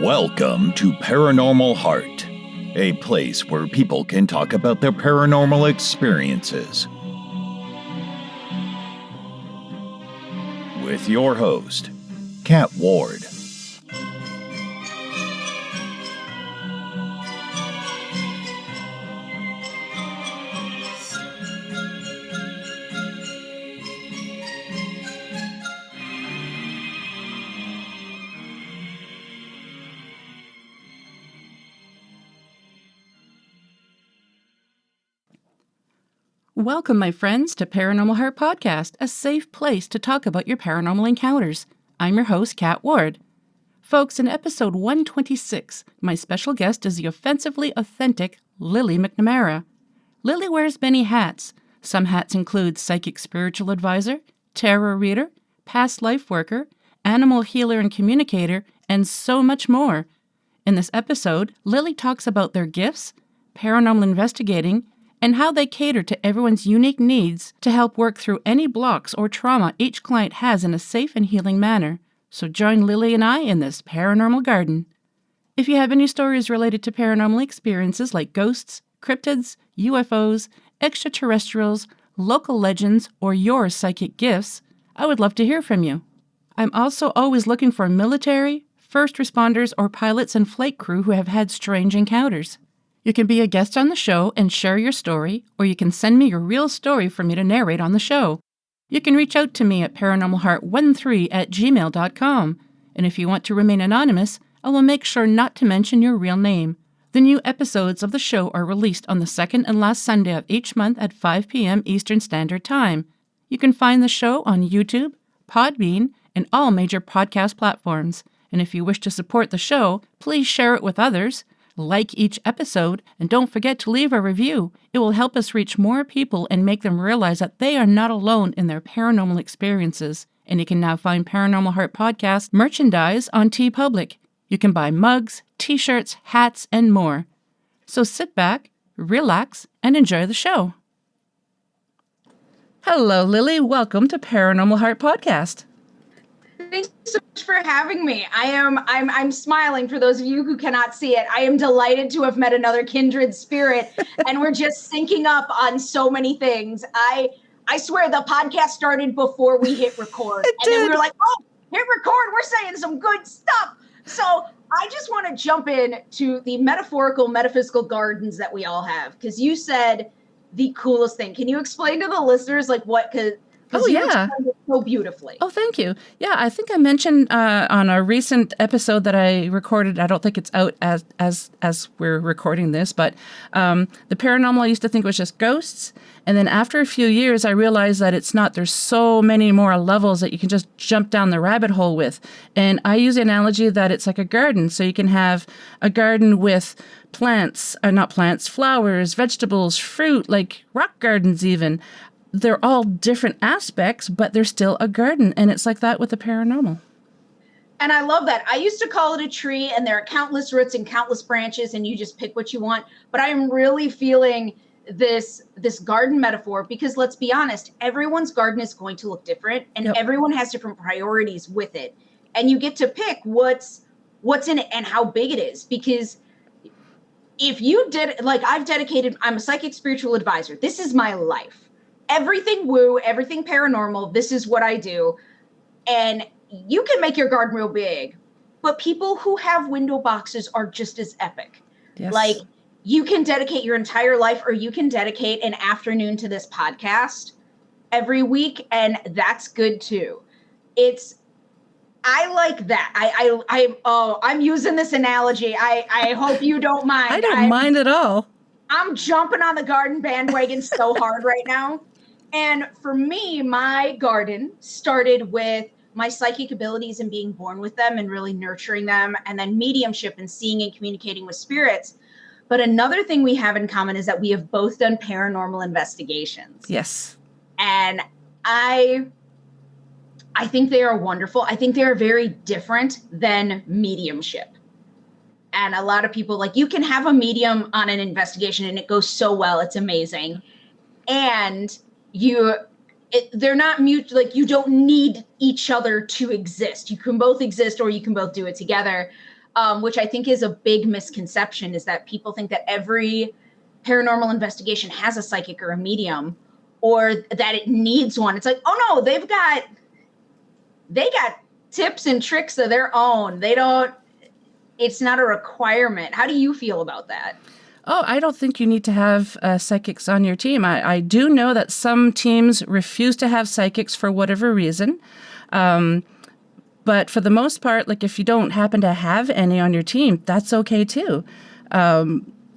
Welcome to Paranormal Heart, a place where people can talk about their paranormal experiences. With your host, Kat Ward. Welcome, my friends, to Paranormal Heart Podcast, a safe place to talk about your paranormal encounters. I'm your host, Kat Ward. Folks, in episode 126, my special guest is the offensively authentic Lily McNamara. Lily wears many hats. Some hats include psychic spiritual advisor, tarot reader, past life worker, animal healer and communicator, and so much more. In this episode, Lily talks about their gifts, paranormal investigating, and how they cater to everyone's unique needs to help work through any blocks or trauma each client has in a safe and healing manner. So join Lily and I in this paranormal garden. If you have any stories related to paranormal experiences like ghosts, cryptids, UFOs, extraterrestrials, local legends, or your psychic gifts, I would love to hear from you. I'm also always looking for military, first responders, or pilots and flight crew who have had strange encounters. You can be a guest on the show and share your story, or you can send me your real story for me to narrate on the show. You can reach out to me at paranormalheart13@gmail.com, and if you want to remain anonymous, I will make sure not to mention your real name. The new episodes of the show are released on the second and last Sunday of each month at 5 p.m. Eastern Standard Time. You can find the show on YouTube, Podbean, and all major podcast platforms. And if you wish to support the show, please share it with others. Like each episode, and don't forget to leave a review. It will help us reach more people and make them realize that they are not alone in their paranormal experiences. And you can now find Paranormal Heart Podcast merchandise on Teepublic. You can buy mugs, t-shirts, hats, and more. So sit back, relax, and enjoy the show. Hello, Lily. Welcome to Paranormal Heart Podcast. Thanks so much for having me. I'm smiling for those of you who cannot see it. I am delighted to have met another kindred spirit, and we're just syncing up on so many things. I swear the podcast started before we hit record. Then we were like, oh, hit record. We're saying some good stuff. So I just want to jump in to the metaphorical, metaphysical gardens that we all have, because you said the coolest thing. Can you explain to the listeners like what could... Oh, yeah. explained it so beautifully. Oh, thank you. Yeah, I think I mentioned on a recent episode that I recorded, I don't think it's out as we're recording this, but the paranormal I used to think was just ghosts. And then after a few years, I realized that it's not. There's so many more levels that you can just jump down the rabbit hole with. And I use the analogy that it's like a garden. So you can have a garden with flowers, vegetables, fruit, like rock gardens even. They're all different aspects, but they're still a garden. And it's like that with the paranormal. And I love that. I used to call it a tree, and there are countless roots and countless branches, and you just pick what you want. But I'm really feeling this garden metaphor, because let's be honest, everyone's garden is going to look different, and everyone has different priorities with it. And you get to pick what's in it and how big it is. Because if you did, like I'm a psychic spiritual advisor. This is my life. Everything woo, everything paranormal. This is what I do. And you can make your garden real big, but people who have window boxes are just as epic. Yes. Like, you can dedicate your entire life, or you can dedicate an afternoon to this podcast every week, and that's good too. I like that. I'm using this analogy. I hope you don't mind. I don't mind at all. I'm jumping on the garden bandwagon so hard right now. And for me, my garden started with my psychic abilities and being born with them and really nurturing them, and then mediumship and seeing and communicating with spirits. But another thing we have in common is that we have both done paranormal investigations. Yes. And I think they are wonderful. I think they are very different than mediumship. And a lot of people, like, you can have a medium on an investigation and it goes so well. It's amazing. And they're not like, you don't need each other to exist. You can both exist or you can both do it together, which I think is a big misconception, is that people think that every paranormal investigation has a psychic or a medium, or that it needs one. It's like, oh no, they got tips and tricks of their own. It's not a requirement. How do you feel about that? Oh, I don't think you need to have psychics on your team. I do know that some teams refuse to have psychics for whatever reason. But for the most part, like, if you don't happen to have any on your team, that's okay too.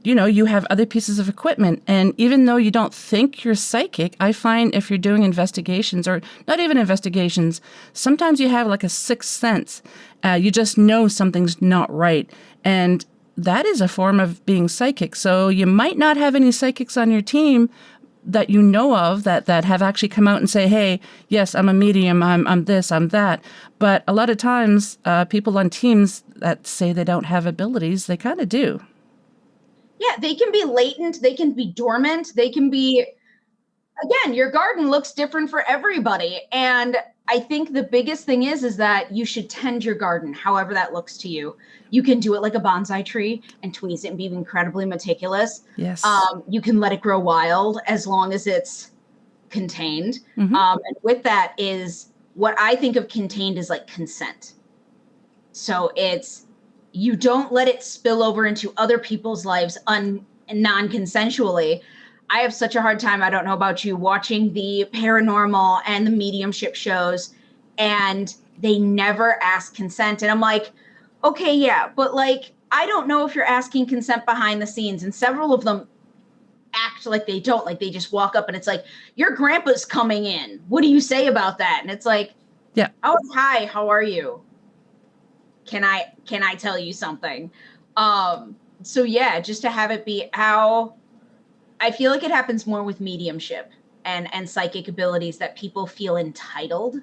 You have other pieces of equipment. And even though you don't think you're psychic, I find if you're doing investigations, or not even investigations, sometimes you have like a sixth sense. You just know something's not right. And that is a form of being psychic. So you might not have any psychics on your team that you know of that have actually come out and say, hey, yes, I'm a medium, I'm this, I'm that. But a lot of times, people on teams that say they don't have abilities, they kind of do. Yeah, they can be latent, they can be dormant, they can be, again, your garden looks different for everybody. And I think the biggest thing is that you should tend your garden however that looks to you. You can do it like a bonsai tree and tweeze it and be incredibly meticulous. Yes. You can let it grow wild as long as it's contained. Mm-hmm. And with that is what I think of contained as like consent. So you don't let it spill over into other people's lives non-consensually. I have such a hard time, I don't know about you, watching the paranormal and the mediumship shows, and they never ask consent. And I'm like, okay, yeah, but like, I don't know if you're asking consent behind the scenes. And several of them act like they don't, like they just walk up and it's like, your grandpa's coming in. What do you say about that? And it's like, yeah. Oh, hi, how are you? Can I tell you something? So yeah, just to have it be how I feel like it happens more with mediumship and psychic abilities, that people feel entitled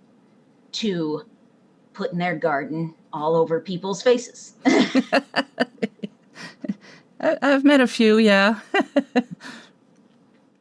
to put in their garden all over people's faces. I've met a few, yeah.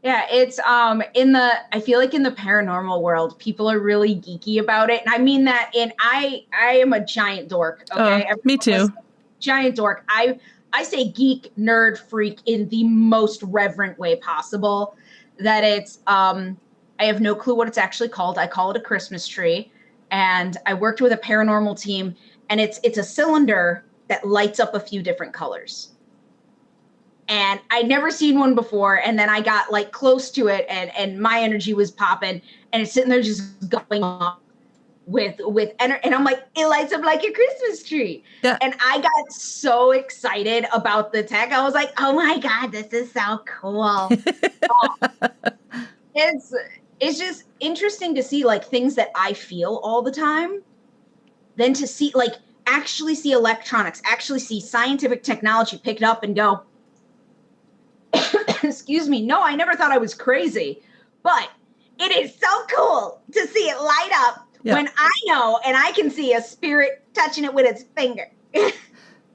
Yeah, it's I feel like in the paranormal world, people are really geeky about it. And I mean that I am a giant dork, okay? Me too. Giant dork. I say geek, nerd, freak in the most reverent way possible. That it's I have no clue what it's actually called. I call it a Christmas tree. And I worked with a paranormal team, and it's a cylinder that lights up a few different colors. And I'd never seen one before. And then I got like close to it, and my energy was popping, and it's sitting there just going off with energy. And I'm like, it lights up like a Christmas tree. Yeah. And I got so excited about the tech. I was like, oh my God, this is so cool. It's just interesting to see like things that I feel all the time, then to see like actually see electronics, actually see scientific technology pick it up and go, excuse me, no, I never thought I was crazy, but it is so cool to see it light up when I know and I can see a spirit touching it with its finger.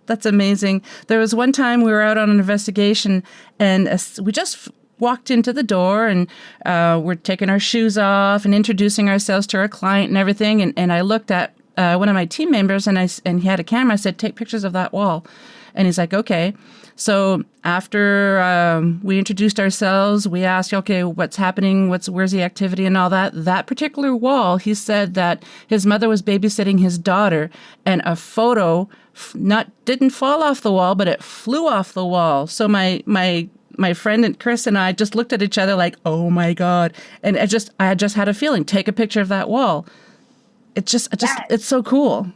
That's amazing. There was one time we were out on an investigation, and we just walked into the door, and we're taking our shoes off and introducing ourselves to our client and everything. And I looked at one of my team members, and he had a camera. I said, take pictures of that wall. And he's like, okay. So after we introduced ourselves, we asked, okay, what's happening? Where's the activity and all that? That particular wall, he said that his mother was babysitting his daughter, and a photo didn't fall off the wall, but it flew off the wall. So my friend and Chris and I just looked at each other like, oh my God. And I just had a feeling, take a picture of that wall. It's so cool.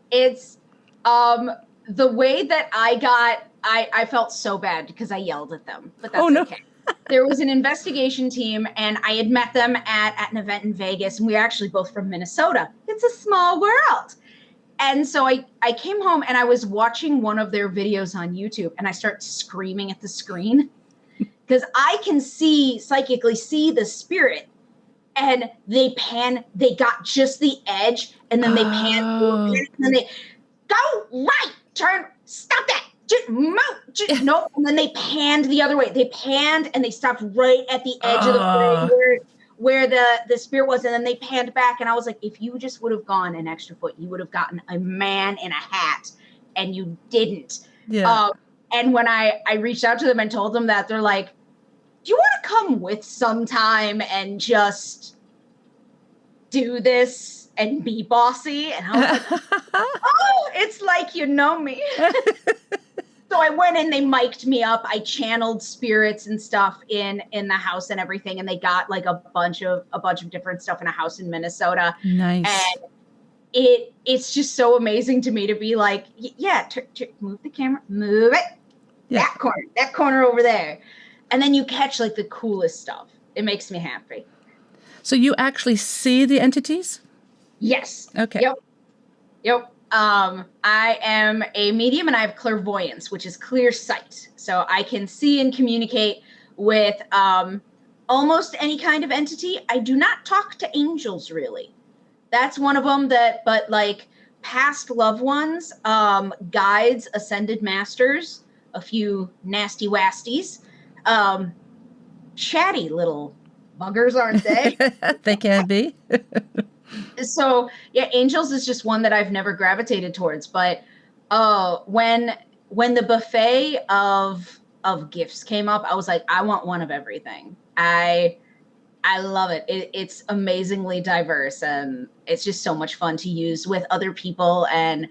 It's the way that I felt so bad because I yelled at them, but that's okay. There was an investigation team, and I had met them at an event in Vegas, and we are actually both from Minnesota. It's a small world. And so I came home, and I was watching one of their videos on YouTube, and I start screaming at the screen because I can psychically see the spirit and they got just the edge, and then they pan, and then they go right, turn, stop that, just move, nope, and then they panned the other way. They panned and they stopped right at the edge of the frame where the spirit was, and then they panned back, and I was like, if you just would have gone an extra foot, you would have gotten a man in a hat, and you didn't. And when I reached out to them and told them that, they're like, do you want to come with sometime and just do this and be bossy? And I was like, oh, it's like you know me. So I went and they mic'd me up. I channeled spirits and stuff in the house and everything, and they got like a bunch of different stuff in a house in Minnesota. Nice. And it's just so amazing to me to be like, move the camera, move it, that corner over there, and then you catch like the coolest stuff. It makes me happy. So you actually see the entities? Yes. Okay. Yep. I am a medium and I have clairvoyance, which is clear sight. So I can see and communicate with almost any kind of entity. I do not talk to angels really. That's one of them but like past loved ones, guides, ascended masters, a few nasty wasties, chatty little buggers, aren't they? They can be. So yeah, angels is just one that I've never gravitated towards. But when the buffet of gifts came up, I was like, I want one of everything. I love it. It's amazingly diverse, and it's just so much fun to use with other people and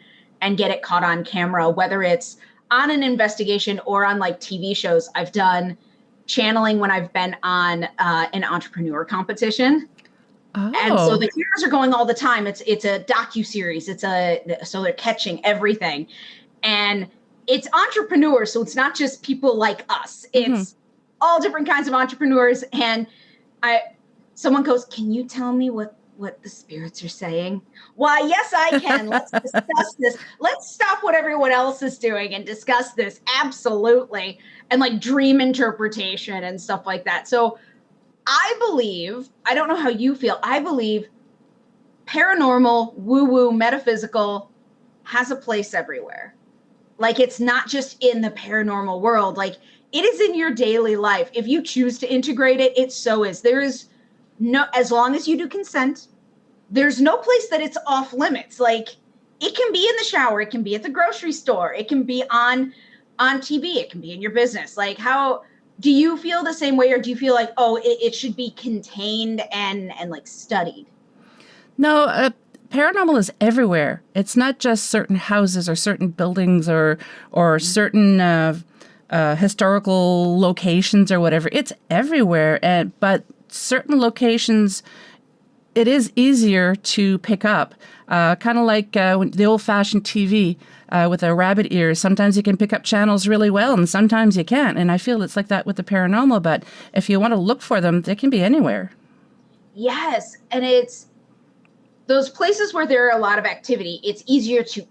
get it caught on camera, whether it's on an investigation or on like TV shows. I've done channeling when I've been on an entrepreneur competition. Oh. And so the cameras are going all the time. It's a docuseries. So they're catching everything, and it's entrepreneurs. So it's not just people like us. It's all different kinds of entrepreneurs. And someone goes, "Can you tell me what the spirits are saying?" Why, yes, I can. Let's discuss this. Let's stop what everyone else is doing and discuss this. Absolutely. And like dream interpretation and stuff like that. So I believe, I don't know how you feel, I believe paranormal, woo-woo, metaphysical has a place everywhere. Like it's not just in the paranormal world. Like it is in your daily life. If you choose to integrate it, it so is. There is no, as long as you do consent, there's no place that it's off limits. Like it can be in the shower, it can be at the grocery store, it can be on TV, it can be in your business. Like how do you feel the same way, or do you feel like, oh, it should be contained and like studied? No, paranormal is everywhere. It's not just certain houses or certain buildings or certain historical locations or whatever. It's everywhere. But certain locations, it is easier to pick up. Kind of like the old-fashioned TV with a rabbit ear. Sometimes you can pick up channels really well, and sometimes you can't. And I feel it's like that with the paranormal. But if you want to look for them, they can be anywhere. Yes, and it's those places where there are a lot of activity. It's easier to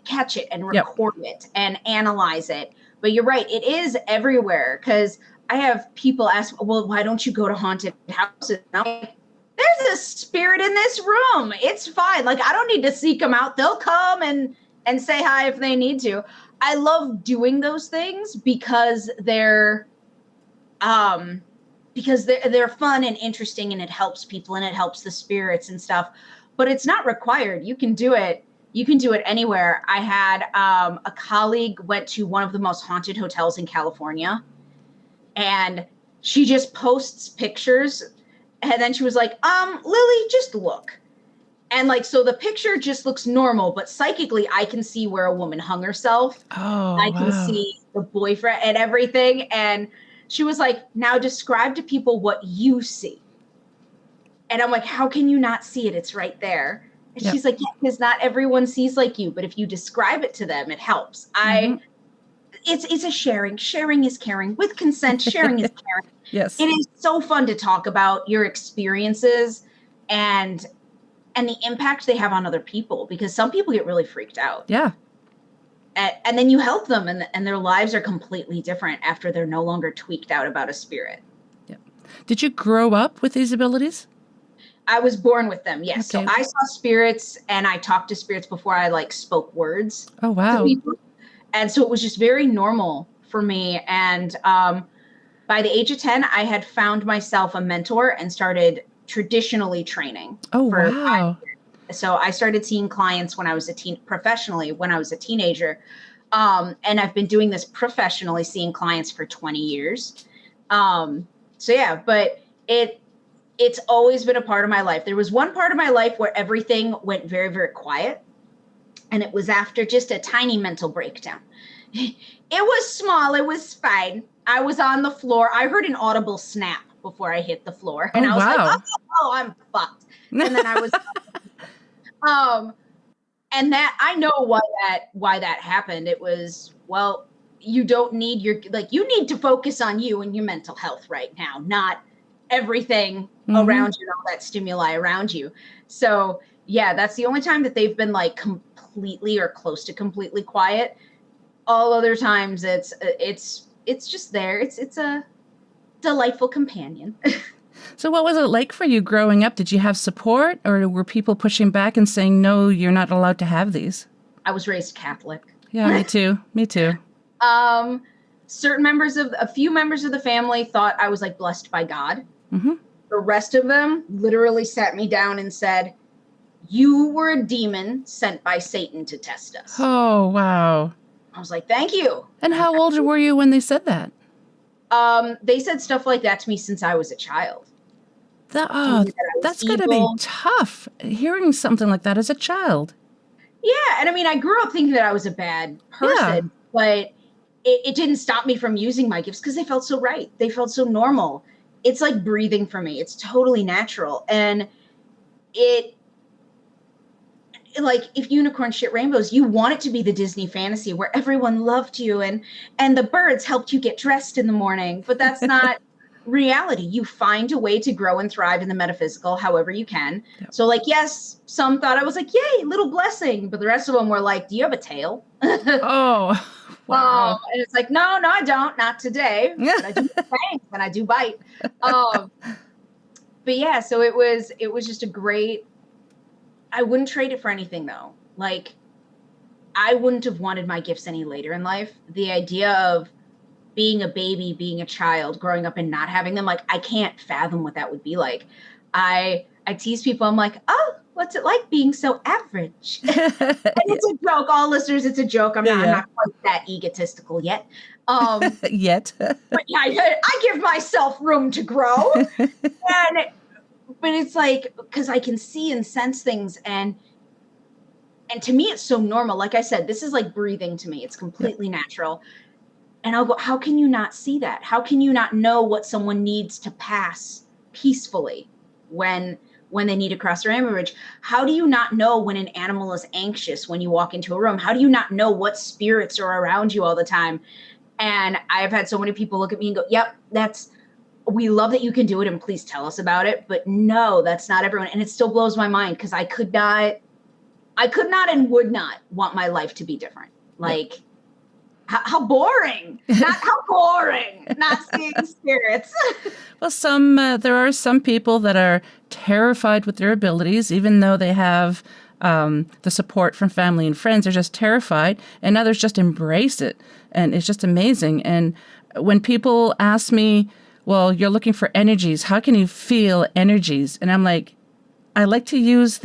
catch it and record it and analyze it. But you're right, it is everywhere. Because I have people ask, well, why don't you go to haunted houses? And I'm like, there's a spirit in this room. It's fine. Like, I don't need to seek them out. They'll come and say hi if they need to. I love doing those things because they're fun and interesting, and it helps people and it helps the spirits and stuff. But it's not required. You can do it. You can do it anywhere. I had a colleague went to one of the most haunted hotels in California, and she just posts pictures. And then she was like, Lily, just look. And like, so the picture just looks normal, but psychically I can see where a woman hung herself. Oh, I can see the boyfriend and everything. And she was like, now describe to people what you see. And I'm like, how can you not see it? It's right there. And she's like, yeah, because not everyone sees like you, but if you describe it to them, it helps. It's a sharing. Sharing is caring. With consent, sharing is caring. Yes. It is so fun to talk about your experiences and the impact they have on other people, because some people get really freaked out. Yeah. And then you help them, and their lives are completely different after they're no longer tweaked out about a spirit. Yeah. Did you grow up with these abilities? I was born with them. Yes. Okay. So I saw spirits and I talked to spirits before I like spoke words. Oh, wow. And so it was just very normal for me. And by the age of 10, I had found myself a mentor and started traditionally training. Oh, wow. So I started seeing clients when I was professionally when I was a teenager. And I've been doing this professionally, seeing clients for 20 years. So yeah, but it's always been a part of my life. There was one part of my life where everything went very, very quiet. And it was after just a tiny mental breakdown. It was small. It was fine. I was on the floor. I heard an audible snap before I hit the floor. And I was like, oh, I'm fucked. And then I was, and that, I know why that happened. It was, well, you don't need you need to focus on you and your mental health right now, not everything around you, all that stimuli around you. So yeah, that's the only time that they've been like completely or close to completely quiet. All other times it's just there. It's a delightful companion. So what was it like for you growing up? Did you have support, or were people pushing back and saying, no, you're not allowed to have these? I was raised Catholic. Yeah, me too. Me too. A few members of the family thought I was like blessed by God. Mm-hmm. The rest of them literally sat me down and said, you were a demon sent by Satan to test us. Oh, wow. I was like, thank you. And how old were you when they said that? They said stuff like that to me since I was a child. That's got to be tough, hearing something like that as a child. Yeah, and I mean, I grew up thinking that I was a bad person, but it didn't stop me from using my gifts because they felt so right. They felt so normal. It's like breathing for me. It's totally natural. And like if unicorns shit rainbows, you want it to be the Disney fantasy where everyone loved you and the birds helped you get dressed in the morning, but that's not reality. You find a way to grow and thrive in the metaphysical however you can. Yep. So like, yes, some thought I was like, yay, little blessing, but the rest of them were like, do you have a tail? Oh, wow. And it's like, no, I don't, not today. But I do thanks and I do bite. But yeah, so it was just a great, I wouldn't trade it for anything though. Like I wouldn't have wanted my gifts any later in life. The idea of being a baby, being a child, growing up and not having them, like I can't fathom what that would be like. I tease people. I'm like, oh, what's it like being so average? And it's a joke. All listeners, it's a joke. I'm not quite that egotistical yet. Yet. But yeah, I give myself room to grow. But it's like, because I can see and sense things and to me, it's so normal. Like I said, this is like breathing to me. It's completely natural. And I'll go, how can you not see that? How can you not know what someone needs to pass peacefully when they need to cross the rainbow bridge? How do you not know when an animal is anxious when you walk into a room? How do you not know what spirits are around you all the time? And I've had so many people look at me and go, yep, we love that you can do it and please tell us about it. But no, that's not everyone. And it still blows my mind because I could not and would not want my life to be different. Like, how boring, not seeing spirits. Well, there are some people that are terrified with their abilities, even though they have the support from family and friends. They're just terrified, and others just embrace it. And it's just amazing. And when people ask me, well, you're looking for energies, how can you feel energies? And I'm like, I like to use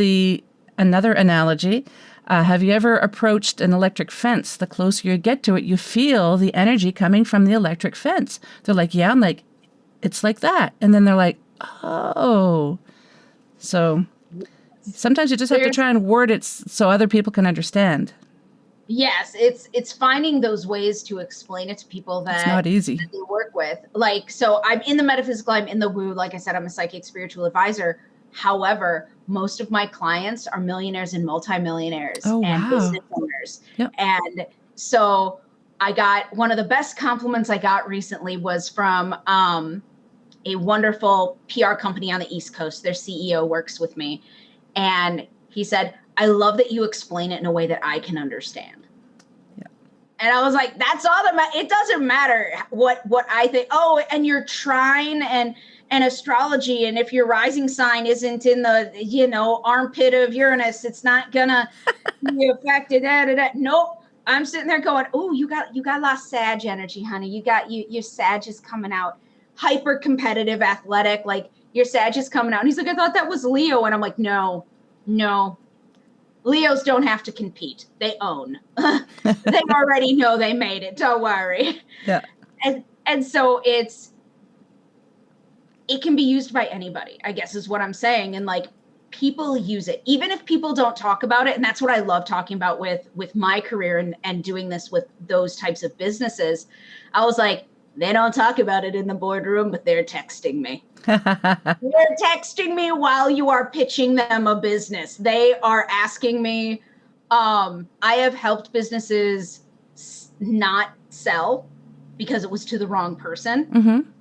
another analogy. Have you ever approached an electric fence? The closer you get to it, you feel the energy coming from the electric fence. They're like, yeah. I'm like, it's like that. And then they're like, oh. So sometimes you just have to try and word it so other people can understand. Yes, it's finding those ways to explain it to people that it's not easy. That they work with. Like, so I'm in the metaphysical, I'm in the woo. Like I said, I'm a psychic spiritual advisor. However, most of my clients are millionaires and multimillionaires and business owners. Yep. And so I got one of the best compliments I got recently was from a wonderful PR company on the East Coast. Their CEO works with me. And he said, I love that you explain it in a way that I can understand. Yeah. And I was like, that's all that matters. It doesn't matter what I think. Oh, and you're trying. And and astrology. And if your rising sign isn't in the, armpit of Uranus, it's not gonna be affected. Nope. I'm sitting there going, oh, you got a lot of Sag energy, honey. Your Sag is coming out. Hyper competitive, athletic, like your Sag is coming out. And he's like, I thought that was Leo. And I'm like, no. Leos don't have to compete. They own. They already know they made it. Don't worry. Yeah. And so it can be used by anybody, I guess is what I'm saying. And like people use it, even if people don't talk about it. And that's what I love talking about with my career and doing this with those types of businesses. I was like, they don't talk about it in the boardroom, but they're texting me. They're texting me while you are pitching them a business. They are asking me. I have helped businesses not sell because it was to the wrong person,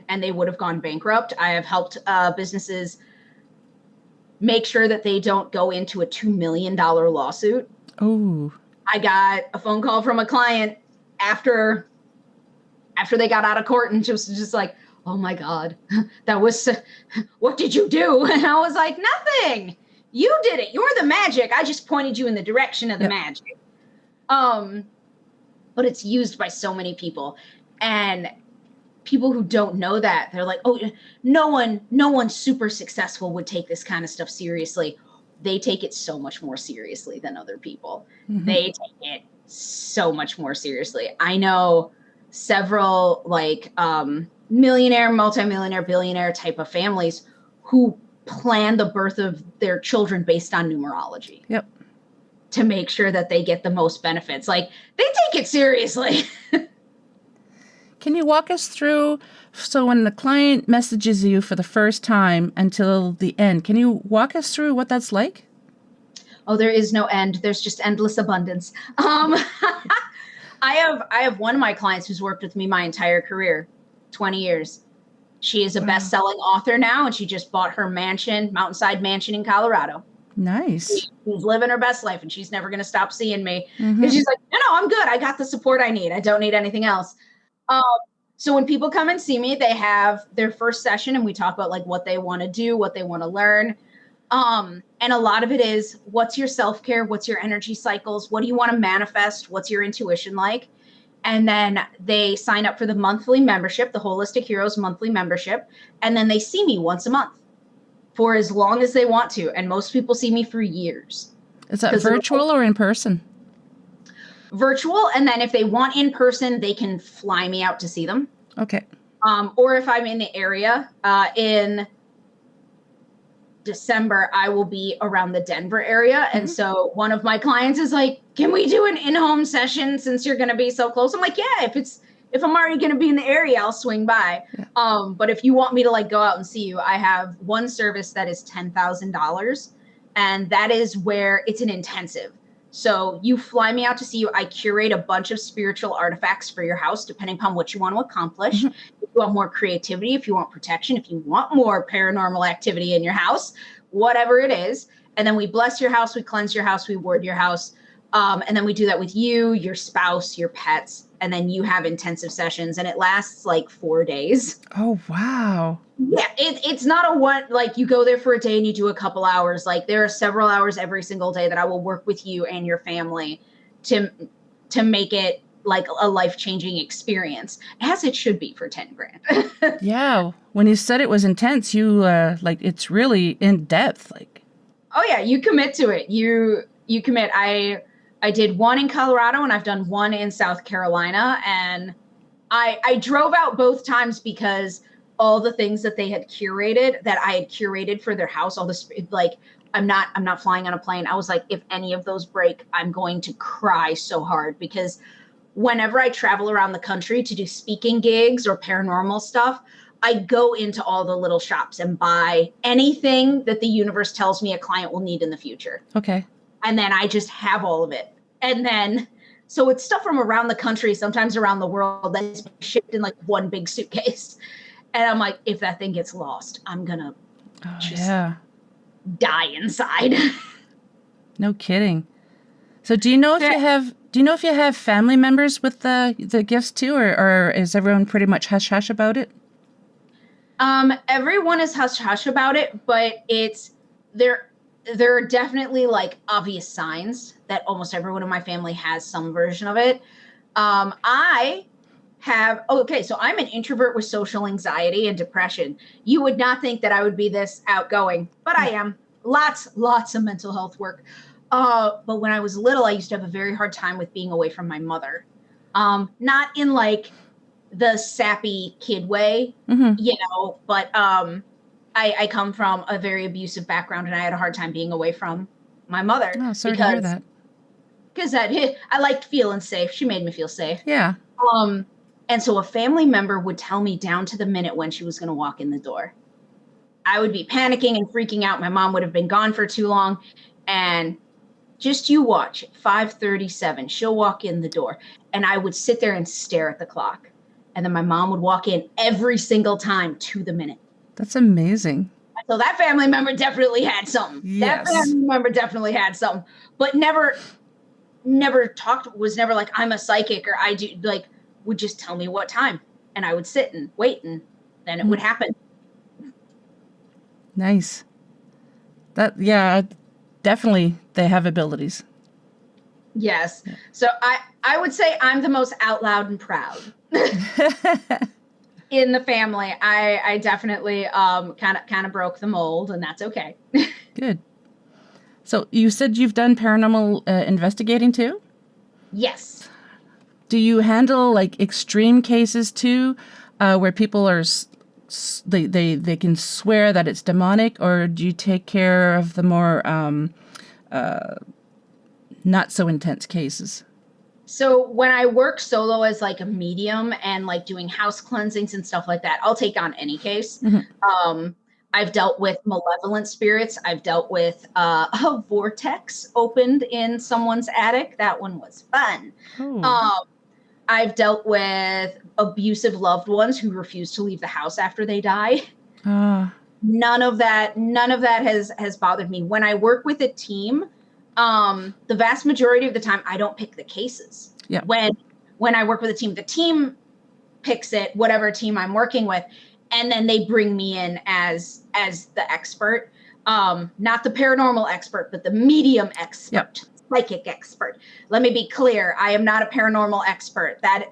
and they would have gone bankrupt. I have helped businesses make sure that they don't go into a $2 million lawsuit. Oh, I got a phone call from a client after they got out of court, and just like, oh my God, that was, what did you do? And I was like, nothing. You did it. You're the magic. I just pointed you in the direction of the magic. But it's used by so many people, and people who don't know that, they're like, oh, no one super successful would take this kind of stuff seriously. They take it so much more seriously than other people. They take it so much more seriously. I know several like millionaire, multimillionaire, billionaire type of families who plan the birth of their children based on numerology. Yep. To make sure that they get the most benefits. Like they take it seriously. Can you walk us through, so when the client messages you for the first time until the end, can you walk us through what that's like? Oh, there is no end. There's just endless abundance. I have one of my clients who's worked with me my entire career, 20 years. She is a best-selling author now, and she just bought her mansion, mountainside mansion in Colorado. Nice. She's living her best life, and she's never going to stop seeing me. And she's like, no, I'm good. I got the support I need. I don't need anything else. So when people come and see me, they have their first session, and we talk about like what they want to do, what they want to learn. And a lot of it is, what's your self-care? What's your energy cycles? What do you want to manifest? What's your intuition like? And then they sign up for the monthly membership, the Holistic Heroes monthly membership. And then they see me once a month for as long as they want to. And most people see me for years. Is that virtual or in person? Virtual. And then if they want in person, they can fly me out to see them. Okay. Or if I'm in the area, in December, I will be around the Denver area. And so one of my clients is like, can we do an in-home session since you're going to be so close? I'm like, yeah, if I'm already going to be in the area, I'll swing by. Yeah. But if you want me to like go out and see you, I have one service that is $10,000, and that is where it's an intensive. So you fly me out to see you. I curate a bunch of spiritual artifacts for your house, depending upon what you want to accomplish. If you want more creativity, if you want protection, if you want more paranormal activity in your house, whatever it is. And then we bless your house, we cleanse your house, we ward your house. And then we do that with you, your spouse, your pets. And then you have intensive sessions, and it lasts like 4 days. Oh, wow. Yeah, it's not a one, like you go there for a day and you do a couple hours. Like there are several hours every single day that I will work with you and your family to make it like a life-changing experience, as it should be for 10 grand. Yeah. When you said it was intense, you like it's really in depth. Like, oh yeah, you commit to it. You commit. I did one in Colorado, and I've done one in South Carolina, and I drove out both times because all the things that they had curated, that I had curated for their house, all this, like, I'm not flying on a plane. I was like, if any of those break, I'm going to cry so hard, because whenever I travel around the country to do speaking gigs or paranormal stuff, I go into all the little shops and buy anything that the universe tells me a client will need in the future. Okay. And then I just have all of it. And then, so it's stuff from around the country, sometimes around the world, that is shipped in like one big suitcase. And I'm like, if that thing gets lost, I'm going to die inside. No kidding. So do you know if you have family members with the gifts too, or is everyone pretty much hush hush about it? Everyone is hush hush about it, but there are definitely like obvious signs that almost everyone in my family has some version of it. So I'm an introvert with social anxiety and depression. You would not think that I would be this outgoing, but I am. Lots of mental health work. But when I was little, I used to have a very hard time with being away from my mother. Not in like the sappy kid way, but I come from a very abusive background, and I had a hard time being away from my mother. Oh, sorry to hear that. Because I liked feeling safe. She made me feel safe. Yeah. And so a family member would tell me down to the minute when she was going to walk in the door. I would be panicking and freaking out. My mom would have been gone for too long. And just you watch, 5:37, she'll walk in the door. And I would sit there and stare at the clock. And then my mom would walk in every single time to the minute. That's amazing. So that family member definitely had something. Yes. That family member definitely had something. But never was never like, I'm a psychic, or I do, like, would just tell me what time. And I would sit and wait, and then it would happen. Nice. Definitely they have abilities. Yes. Yeah. So I would say I'm the most out loud and proud in the family. I definitely kind of broke the mold, and that's okay. Good. So you said you've done paranormal investigating too? Yes. Do you handle like extreme cases too, where people are they can swear that it's demonic, or do you take care of the more not so intense cases? So when I work solo as like a medium and like doing house cleansings and stuff like that, I'll take on any case. Mm-hmm. I've dealt with malevolent spirits. I've dealt with a vortex opened in someone's attic. That one was fun. Oh. I've dealt with abusive loved ones who refuse to leave the house after they die. None of that has bothered me. When I work with a team, the vast majority of the time, I don't pick the cases. Yeah. When I work with a team, the team picks it, whatever team I'm working with, and then they bring me in as the expert, not the paranormal expert, but the medium expert. Yep. Psychic expert. Let me be clear. I am not a paranormal expert. That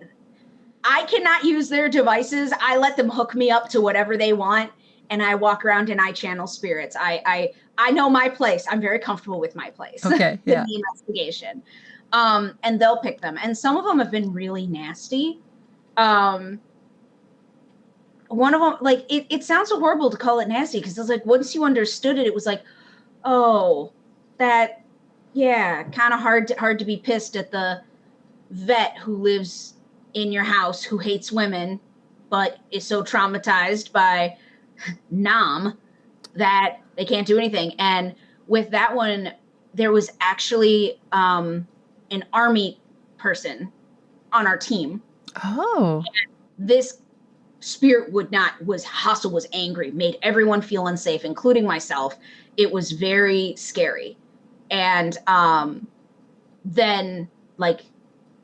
I cannot use their devices. I let them hook me up to whatever they want, and I walk around and I channel spirits. I know my place. I'm very comfortable with my place. Okay. Yeah. The investigation. And they'll pick them. And some of them have been really nasty. One of them, like, it sounds so horrible to call it nasty, because it's like, once you understood it, it was like, oh, that, yeah, kind of hard to be pissed at the vet who lives in your house, who hates women, but is so traumatized by Nam that they can't do anything. And with that one, there was actually an army person on our team. Oh. And this spirit was hostile, was angry, made everyone feel unsafe, including myself. It was very scary. And then, like,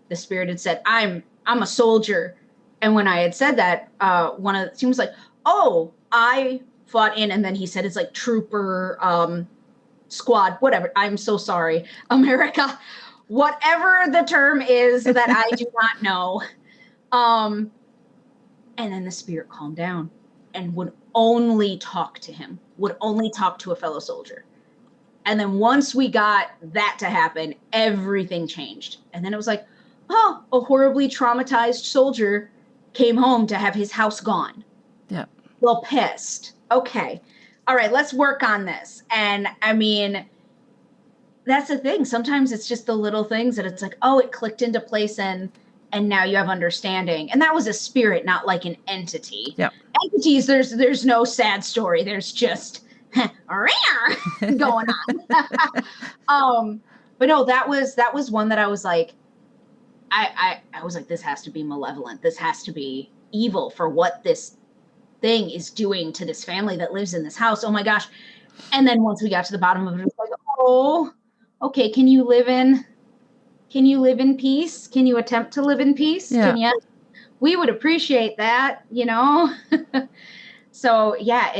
the spirit had said, I'm a soldier. And when I had said that, one of the team was like, oh, I fought in, and then he said it's like trooper, squad, whatever. I'm so sorry, America, whatever the term is that I do not know. And then the spirit calmed down and would only talk to him, would only talk to a fellow soldier. And then once we got that to happen, everything changed. And then it was like, oh, a horribly traumatized soldier came home to have his house gone. Yeah. Well, pissed. Okay. All right, let's work on this. And I mean, that's the thing. Sometimes it's just the little things that it's like, oh, it clicked into place, and now you have understanding. And that was a spirit, not like an entity. Yeah. Entities, there's no sad story. There's just going on. But no, that was one that I was like, I was like, this has to be malevolent. This has to be evil for what this thing is doing to this family that lives in this house. Oh my gosh. And then once we got to the bottom of it, it was like, oh, okay. Can you live in peace? Can you attempt to live in peace? Yeah. We would appreciate that, So yeah,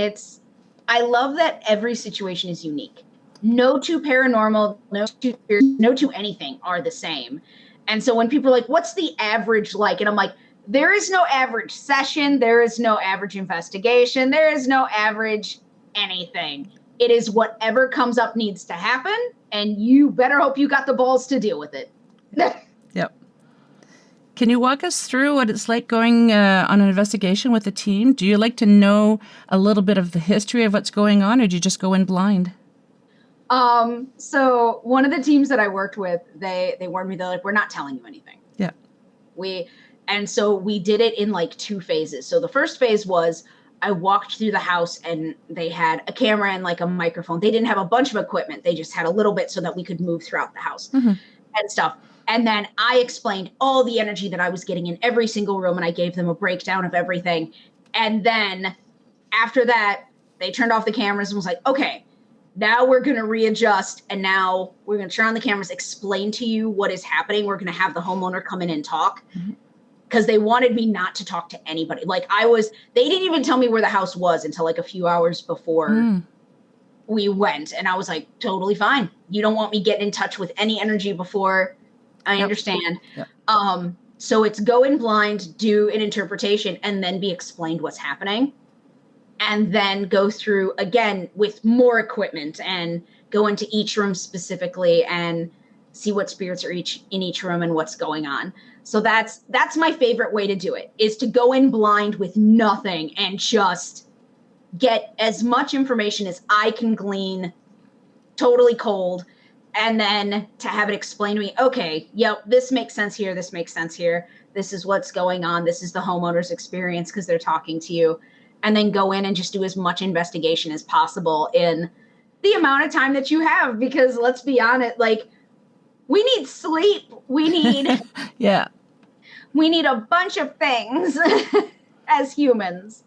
I love that every situation is unique. No two paranormal, no two anything are the same. And so when people are like, what's the average like? And I'm like, there is no average session. There is no average investigation. There is no average anything. It is whatever comes up needs to happen. And you better hope you got the balls to deal with it. Yep. Can you walk us through what it's like going on an investigation with a team? Do you like to know a little bit of the history of what's going on, or do you just go in blind? So one of the teams that I worked with, they warned me, they're like, we're not telling you anything. Yeah. And so we did it in like 2 phases. So the first phase was I walked through the house and they had a camera and like a microphone. They didn't have a bunch of equipment. They just had a little bit so that we could move throughout the house and stuff. And then I explained all the energy that I was getting in every single room, and I gave them a breakdown of everything. And then after that, they turned off the cameras and was like, okay, now we're going to readjust. And now we're going to turn on the cameras, explain to you what is happening. We're going to have the homeowner come in and talk, because they wanted me not to talk to anybody. Like they didn't even tell me where the house was until like a few hours before we went. And I was like, totally fine. You don't want me getting in touch with any energy before. I understand. Yep. So it's go in blind, do an interpretation, and then be explained what's happening. And then go through again with more equipment and go into each room specifically and see what spirits are in each room and what's going on. So that's my favorite way to do it, is to go in blind with nothing and just get as much information as I can glean, totally cold. And then to have it explained to me, okay, yep, this makes sense here. This makes sense here. This is what's going on. This is the homeowner's experience because they're talking to you. And then go in and just do as much investigation as possible in the amount of time that you have. Because let's be honest, like, we need sleep. We need we need a bunch of things as humans.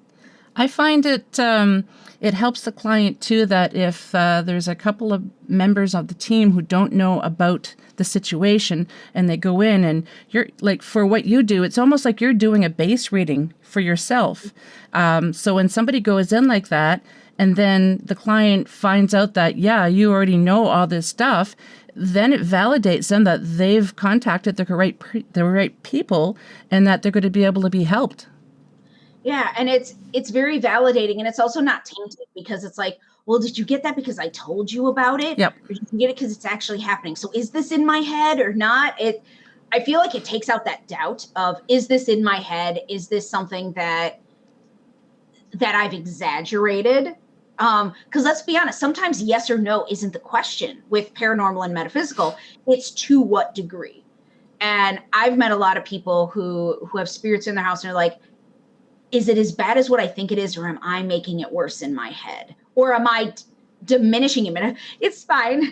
I find it helps the client too, that if there's a couple of members of the team who don't know about the situation and they go in and you're like, for what you do, it's almost like you're doing a base reading for yourself. So when somebody goes in like that and then the client finds out that, yeah, you already know all this stuff, then it validates them that they've contacted the right people and that they're going to be able to be helped. Yeah, and it's very validating, and it's also not tainted, because it's like, well, did you get that because I told you about it? Yep. Or did you get it because it's actually happening? So is this in my head or not? I feel like it takes out that doubt of, is this in my head? Is this something that I've exaggerated? Because let's be honest, sometimes yes or no isn't the question with paranormal and metaphysical. It's to what degree. And I've met a lot of people who have spirits in their house and are like, is it as bad as what I think it is, or am I making it worse in my head? Or am I diminishing it? It's fine.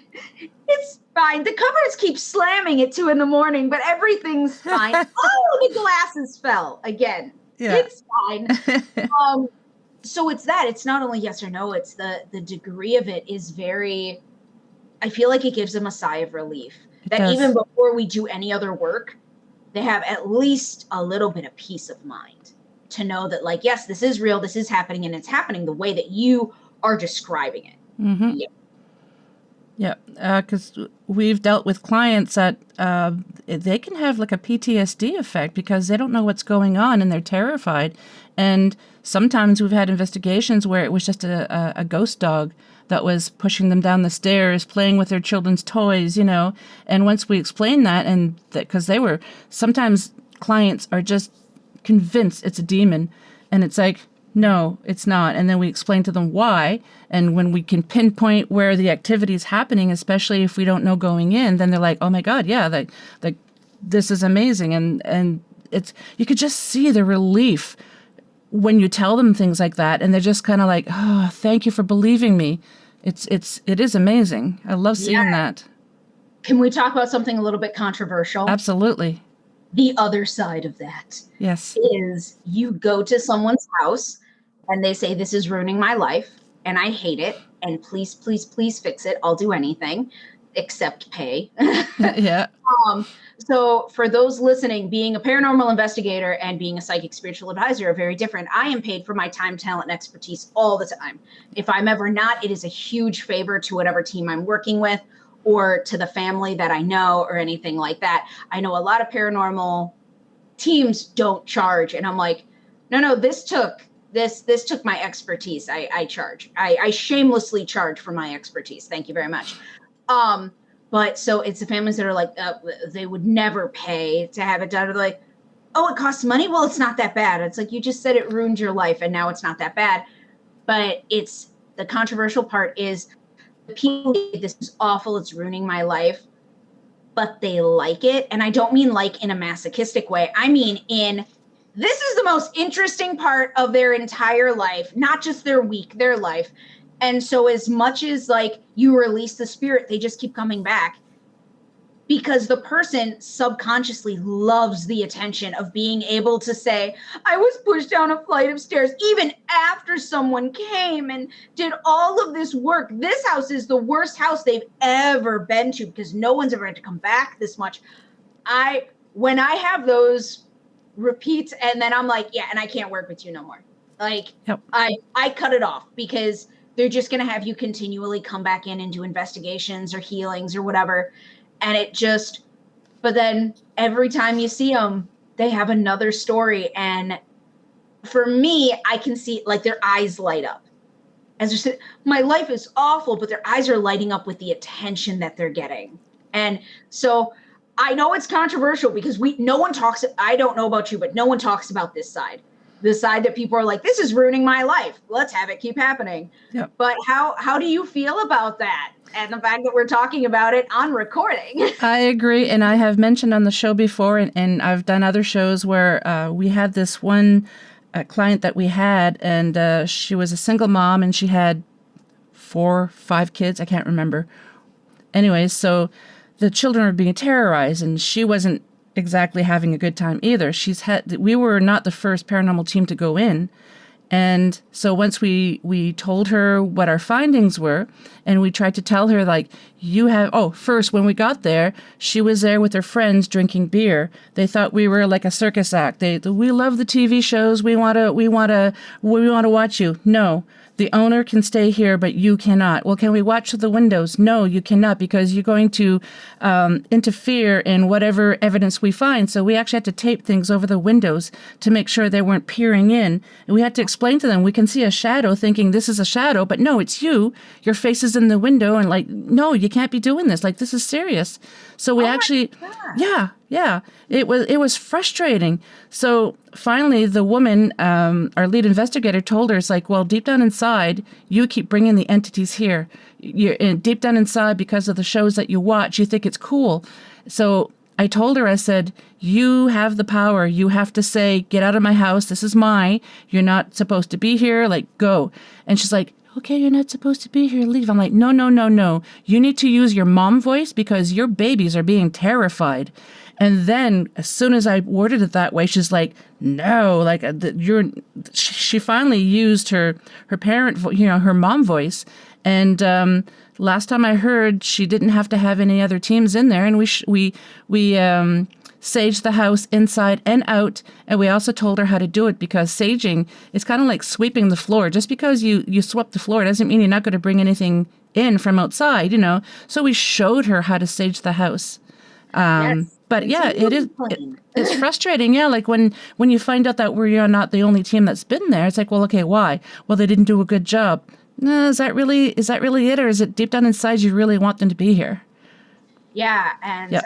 It's fine. The covers keep slamming at 2 a.m, but everything's fine. Oh, the glasses fell again. Yeah. It's fine. So it's that. It's not only yes or no. It's the degree of it is very, I feel like it gives them a sigh of relief. That even before we do any other work, they have at least a little bit of peace of mind to know that, like, yes, this is real, this is happening, and it's happening the way that you are describing it. Mm-hmm. Yeah, because we've dealt with clients that they can have like a PTSD effect because they don't know what's going on and they're terrified. And sometimes we've had investigations where it was just a ghost dog that was pushing them down the stairs, playing with their children's toys, you know. And once we explained that, and because sometimes clients are just convinced it's a demon, and it's like, no, it's not. And then we explain to them why. And when we can pinpoint where the activity is happening, especially if we don't know going in, then they're like, oh my God, yeah, like this is amazing. And it's, you could just see the relief when you tell them things like that. And they're just kind of like, oh, thank you for believing me. It is amazing. I love seeing that. Can we talk about something a little bit controversial? Absolutely. The other side of that is you go to someone's house and they say, this is ruining my life and I hate it, and please, please, please fix it. I'll do anything. accept pay. Yeah. So for those listening, being a paranormal investigator and being a psychic spiritual advisor are very different. I am paid for my time, talent, and expertise all the time. If I'm ever not, it is a huge favor to whatever team I'm working with or to the family that I know or anything like that. I know a lot of paranormal teams don't charge. And I'm like, no, this took my expertise. I charge. I shamelessly charge for my expertise. Thank you very much. But so it's the families that are like, they would never pay to have it done. Or they're like, oh, it costs money? Well, it's not that bad. It's like, you just said it ruined your life and now it's not that bad. But it's the controversial part is the people, this is awful. It's ruining my life, but they like it. And I don't mean like in a masochistic way. I mean, this is the most interesting part of their entire life, not just their week, their life. And so as much as like you release the spirit, they just keep coming back because the person subconsciously loves the attention of being able to say, I was pushed down a flight of stairs, even after someone came and did all of this work. This house is the worst house they've ever been to because no one's ever had to come back this much. When I have those repeats and then I'm like, yeah, and I can't work with you no more. Like, yep. I cut it off because they're just going to have you continually come back in and do investigations or healings or whatever. And but then every time you see them, they have another story. And for me, I can see like their eyes light up. As they're saying, my life is awful, but their eyes are lighting up with the attention that they're getting. And so I know it's controversial because no one talks, I don't know about you, but no one talks about this side. The side that people are like, this is ruining my life. Let's have it keep happening. Yep. But how do you feel about that? And the fact that we're talking about it on recording. I agree. And I have mentioned on the show before, and I've done other shows where we had this one client that we had, and she was a single mom and she had 4 or 5 kids. I can't remember. Anyways, so the children were being terrorized and she wasn't exactly having a good time either. We were not the first paranormal team to go in. And so once we told her what our findings were, and we tried to tell her, like, first, when we got there, she was there with her friends drinking beer. They thought we were like a circus act. We love the TV shows. We want to watch you. No. The owner can stay here, but you cannot. Well, can we watch through the windows? No, you cannot, because you're going to interfere in whatever evidence we find. So we actually had to tape things over the windows to make sure they weren't peering in. And we had to explain to them, we can see a shadow thinking this is a shadow, but no, it's you. Your face is in the window, and like, no, you can't be doing this. Like, this is serious. So we yeah, it was frustrating. So finally, the woman, our lead investigator, told her, it's like, well, deep down inside, you keep bringing the entities here. Deep down inside, because of the shows that you watch, you think it's cool. So I told her, I said, you have the power. You have to say, get out of my house. This is mine. You're not supposed to be here. Like, go. And she's like, okay, you're not supposed to be here. Leave. I'm like, no. You need to use your mom voice because your babies are being terrified. And then as soon as I worded it that way, she's like, no, like she finally used her parent, her mom voice. And last time I heard, she didn't have to have any other teams in there. And we saged the house inside and out. And we also told her how to do it, because saging is kind of like sweeping the floor. Just because you swept the floor doesn't mean you're not going to bring anything in from outside, So we showed her how to sage the house. Yes. But yeah, it's frustrating. Yeah, like when you find out that we're not the only team that's been there, it's like, well, okay, why? Well, they didn't do a good job. No, is that really it, or is it deep down inside you really want them to be here? Yeah, and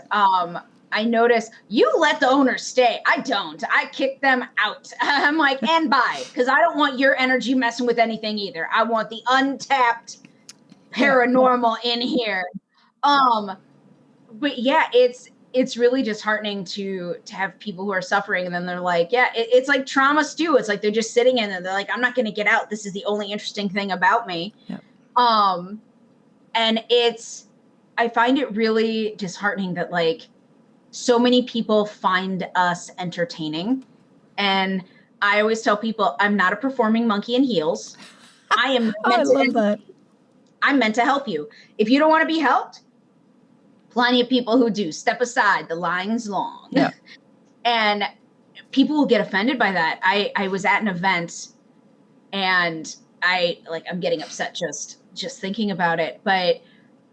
I notice you let the owners stay. I don't. I kick them out. I'm like, and bye, because I don't want your energy messing with anything either. I want the untapped paranormal in here. But yeah, it's really disheartening to have people who are suffering, and then they're like, it's like trauma stew. It's like they're just sitting in there. They're like, I'm not going to get out. This is the only interesting thing about me. Yep. And I find it really disheartening that like so many people find us entertaining. And I always tell people, I'm not a performing monkey in heels. I am. I love that. I'm meant to help you. If you don't want to be helped, Plenty of people who do. Step aside. The line's long. Yeah. And people will get offended by that. I was at an event and I'm getting upset just thinking about it. But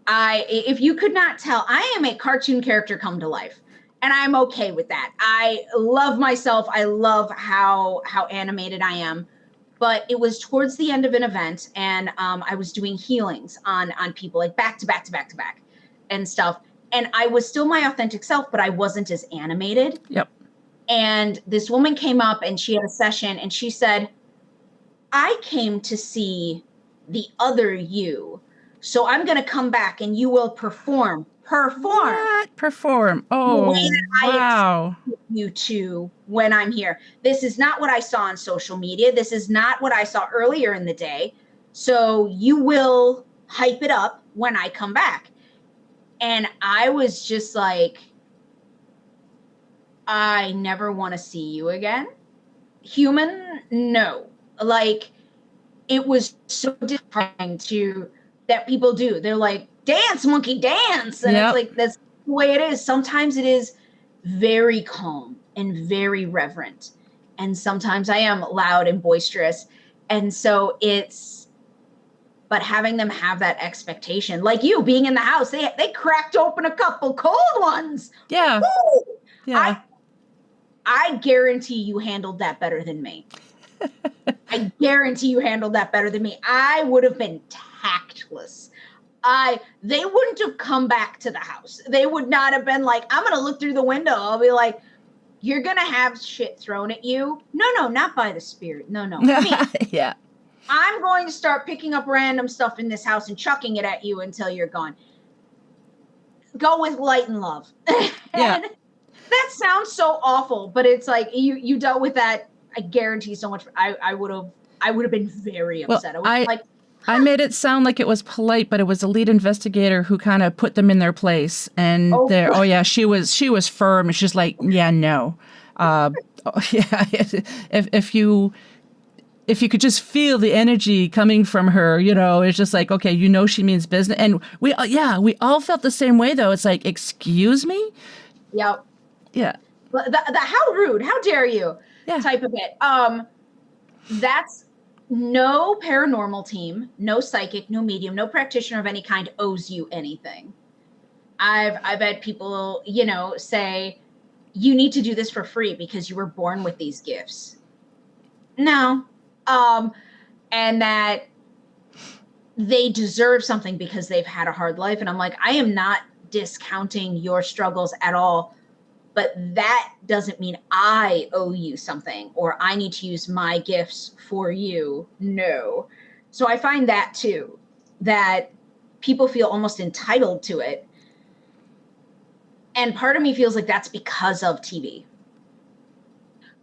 if you could not tell, I am a cartoon character come to life. And I'm okay with that. I love myself. I love how animated I am. But it was towards the end of an event, and I was doing healings on people, like back to back and stuff. And I was still my authentic self, but I wasn't as animated. Yep. And this woman came up and she had a session and she said, I came to see the other you. So I'm going to come back and you will perform. What? Perform. Oh, wow. You to when I'm here. This is not what I saw on social media. This is not what I saw earlier in the day. So you will hype it up when I come back. And I was just like, I never want to see you again. Human, no. Like, it was so disappointing that people do. They're like, dance, monkey, dance. And It's like, that's the way it is. Sometimes it is very calm and very reverent. And sometimes I am loud and boisterous. And so but having them have that expectation, like you being in the house, they cracked open a couple cold ones. Yeah. Woo! Yeah. I guarantee you handled that better than me. I guarantee you handled that better than me. I would have been tactless. They wouldn't have come back to the house. They would not have been like, I'm going to look through the window. I'll be like, you're going to have shit thrown at you. No, not by the spirit. No. Yeah. I'm going to start picking up random stuff in this house and chucking it at you until you're gone. Go with light and love. Yeah. That sounds so awful, but it's like you dealt with that. I guarantee so much. I would have been very upset. I made it sound like it was polite, but it was the lead investigator who kind of put them in their place. And she was firm. And she's like, yeah, no. If you could just feel the energy coming from her, it's just like, okay, she means business. And we all felt the same way though. It's like, excuse me? Yep. Yeah. The how rude, how dare you type of it. That's no paranormal team, no psychic, no medium, no practitioner of any kind owes you anything. I've had people, say, you need to do this for free because you were born with these gifts. No. And that they deserve something because they've had a hard life. And I'm like, I am not discounting your struggles at all, but that doesn't mean I owe you something or I need to use my gifts for you. No. So I find that too, that people feel almost entitled to it. And part of me feels like that's because of TV.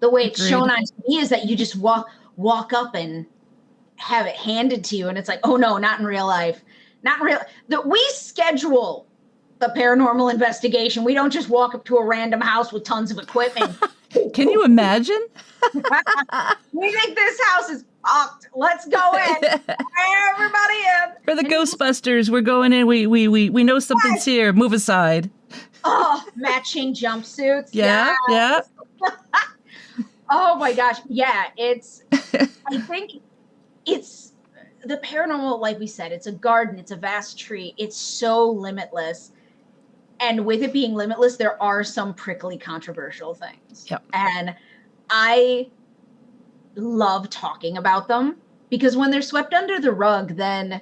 The way it's shown on TV is that you just walk up and have it handed to you. And it's like, oh no, not in real life. We schedule the paranormal investigation. We don't just walk up to a random house with tons of equipment. Can you imagine? We think this house is fucked. Let's go in. Everybody in. For the Ghostbusters, we're going in. We know something's here. Move aside. Oh, matching jumpsuits. Yeah. Oh my gosh. Yeah, I think it's the paranormal, like we said, it's a garden, it's a vast tree. It's so limitless. And with it being limitless, there are some prickly, controversial things. Yep. And I love talking about them because when they're swept under the rug, then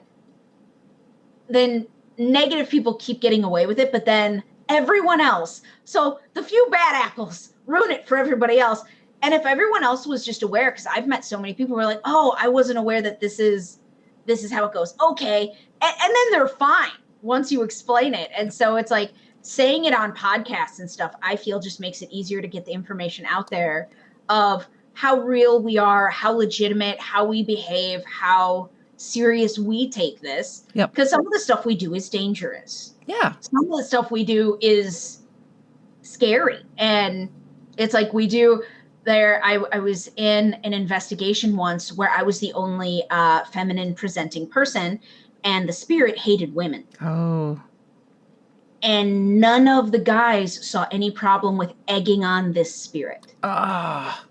negative people keep getting away with it, but then everyone else. So the few bad apples ruin it for everybody else. And if everyone else was just aware, because I've met so many people who are like, oh, I wasn't aware that this is how it goes. Okay. And then they're fine once you explain it. And so it's like saying it on podcasts and stuff, I feel just makes it easier to get the information out there of how real we are, how legitimate, how we behave, how serious we take this. Yep. Because some of the stuff we do is dangerous. Yeah. Some of the stuff we do is scary. And it's like we do there. I was in an investigation once where I was the only feminine presenting person and the spirit hated women. Oh. And none of the guys saw any problem with egging on this spirit. Ah,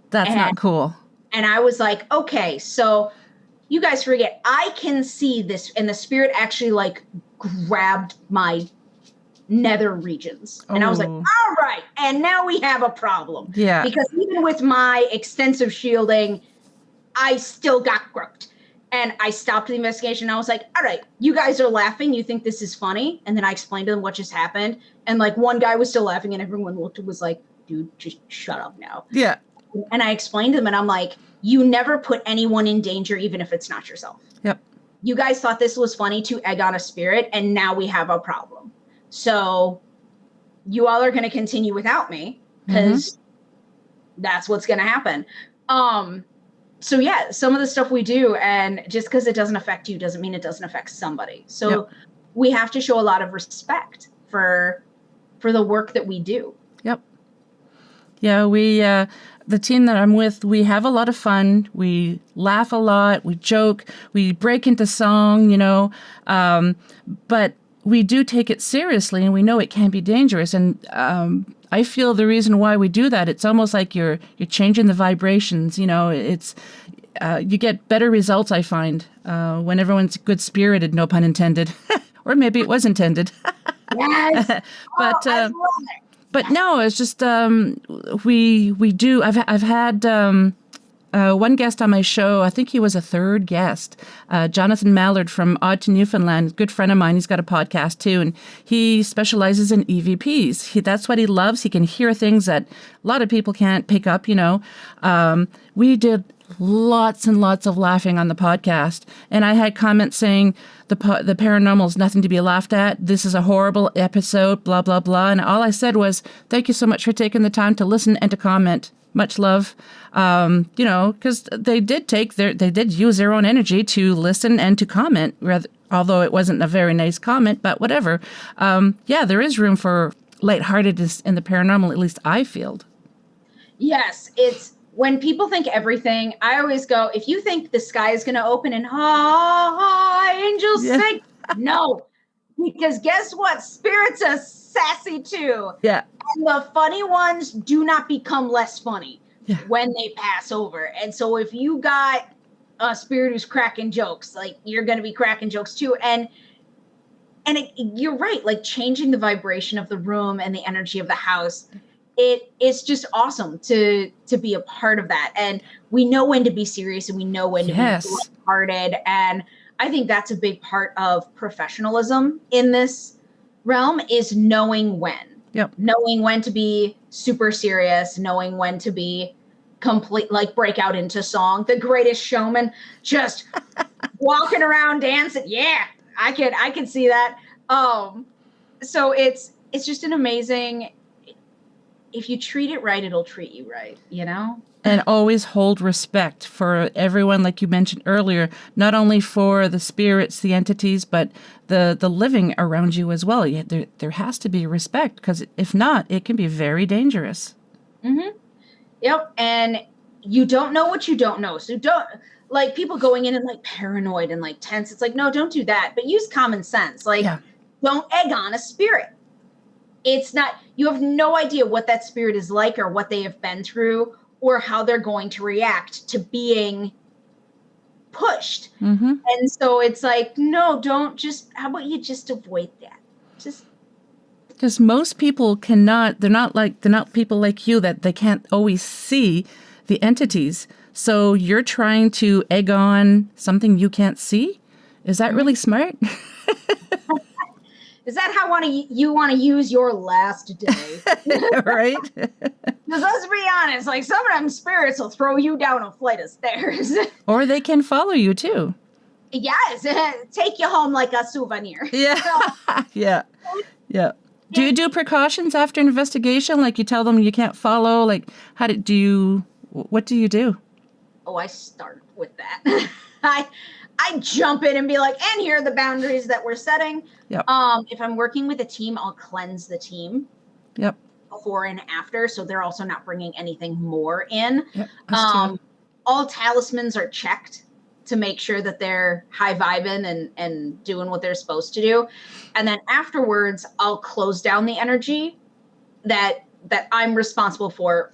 that's not cool. And I was like, okay, so you guys forget, I can see this. And the spirit actually like grabbed my nether regions. And I was like, all right. And now we have a problem. Yeah. Because even with my extensive shielding, I still got groped. And I stopped the investigation. I was like, all right, you guys are laughing. You think this is funny? And then I explained to them what just happened. And like one guy was still laughing and everyone looked and was like, dude, just shut up now. Yeah. And I explained to them and I'm like, you never put anyone in danger, even if it's not yourself. Yep. You guys thought this was funny to egg on a spirit. And now we have a problem. So you all are going to continue without me because that's what's going to happen. So yeah, some of the stuff we do, and just because it doesn't affect you doesn't mean it doesn't affect somebody. So we have to show a lot of respect for the work that we do. Yep. Yeah, we the team that I'm with, we have a lot of fun. We laugh a lot. We joke. We break into song, but we do take it seriously, and we know it can be dangerous. And I feel the reason why we do that, it's almost like you're changing the vibrations. It's you get better results, I find, when everyone's good spirited, no pun intended, or maybe it was intended. Yes. But I love it. But no, it's just we do. I've had one guest on my show. I think he was a third guest, Jonathan Mallard from Odd to Newfoundland, good friend of mine. He's got a podcast too, and he specializes in EVPs. That's what he loves. He can hear things that a lot of people can't pick up. We did lots and lots of laughing on the podcast, and I had comments saying the paranormal is nothing to be laughed at. This is a horrible episode, blah blah blah. And all I said was, "Thank you so much for taking the time to listen and to comment. Much love." Because they did use their own energy to listen and to comment, although it wasn't a very nice comment, but whatever. There is room for lightheartedness in the paranormal, at least I feel. Yes, it's when people think everything, I always go, if you think the sky is going to open and angels sing, no, because guess what? Spirits are sassy too. Yeah. And the funny ones do not become less funny when they pass over. And so if you got a spirit who's cracking jokes, like you're going to be cracking jokes too. And you're right, like changing the vibration of the room and the energy of the house. It's just awesome to be a part of that. And we know when to be serious and we know when to be lighthearted. And I think that's a big part of professionalism in this realm is knowing when. Yep. Knowing when to be super serious, knowing when to be complete, like break out into song. The Greatest Showman, just walking around dancing. Yeah, I could see that. So it's just an amazing. If you treat it right, it'll treat you right, And always hold respect for everyone, like you mentioned earlier, not only for the spirits, the entities, but the living around you as well. There has to be respect, because if not, it can be very dangerous. Mm-hmm. Yep. And you don't know what you don't know. So don't, like, people going in and like paranoid and like tense. It's like, no, don't do that. But use common sense. Like, don't egg on a spirit. It's not, you have no idea what that spirit is like or what they have been through or how they're going to react to being pushed. Mm-hmm. And so it's like, no, how about you just avoid that? Because most people cannot, they're not people like you that they can't always see the entities. So you're trying to egg on something you can't see? Is that really smart? Is that how you want to use your last day? Right? Because let's be honest, like some of them spirits will throw you down a flight of stairs. Or they can follow you too. Yes, take you home like a souvenir. Yeah, yeah. Do you do precautions after investigation? Like you tell them you can't follow? Like what do you do? Oh, I start with that. I jump in and be like, and here are the boundaries that we're setting. Yep. If I'm working with a team, I'll cleanse the team. Yep. Before and after, so they're also not bringing anything more in. Yep, all talismans are checked to make sure that they're high vibing and doing what they're supposed to do. And then afterwards, I'll close down the energy that I'm responsible for,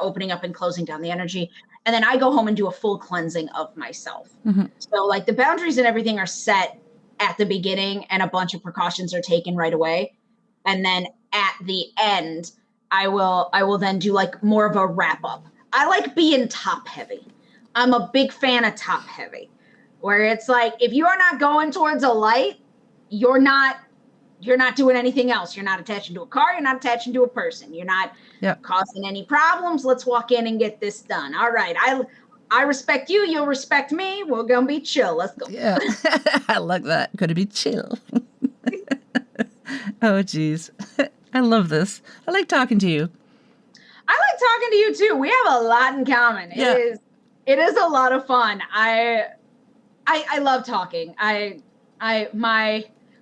opening up and closing down the energy. And then I go home and do a full cleansing of myself. Mm-hmm. So like the boundaries and everything are set at the beginning and a bunch of precautions are taken right away. And then at the end, I will then do like more of a wrap up. I like being top heavy. I'm a big fan of top heavy, where it's like, if you are not going towards a light, you're not doing anything else. You're not attaching to a car. You're not attaching to a person. You're not causing any problems. Let's walk in and get this done. All right. I respect you. You'll respect me. We're going to be chill. Let's go. Yeah. I like that. Going to be chill. Oh, geez. I love this. I like talking to you. I like talking to you too. We have a lot in common. Yeah. It is a lot of fun. I love talking. My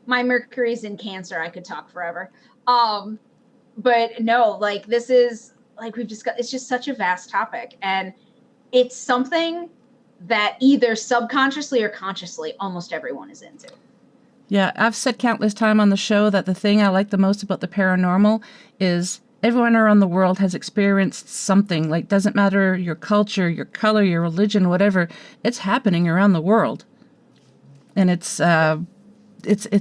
Mercury's in Cancer. I could talk forever. But no, like this is like it's just such a vast topic, and it's something that either subconsciously or consciously almost everyone is into. Yeah, I've said countless times on the show that the thing I like the most about the paranormal is everyone around the world has experienced something. Like, doesn't matter your culture, your color, your religion, whatever, it's happening around the world. And it's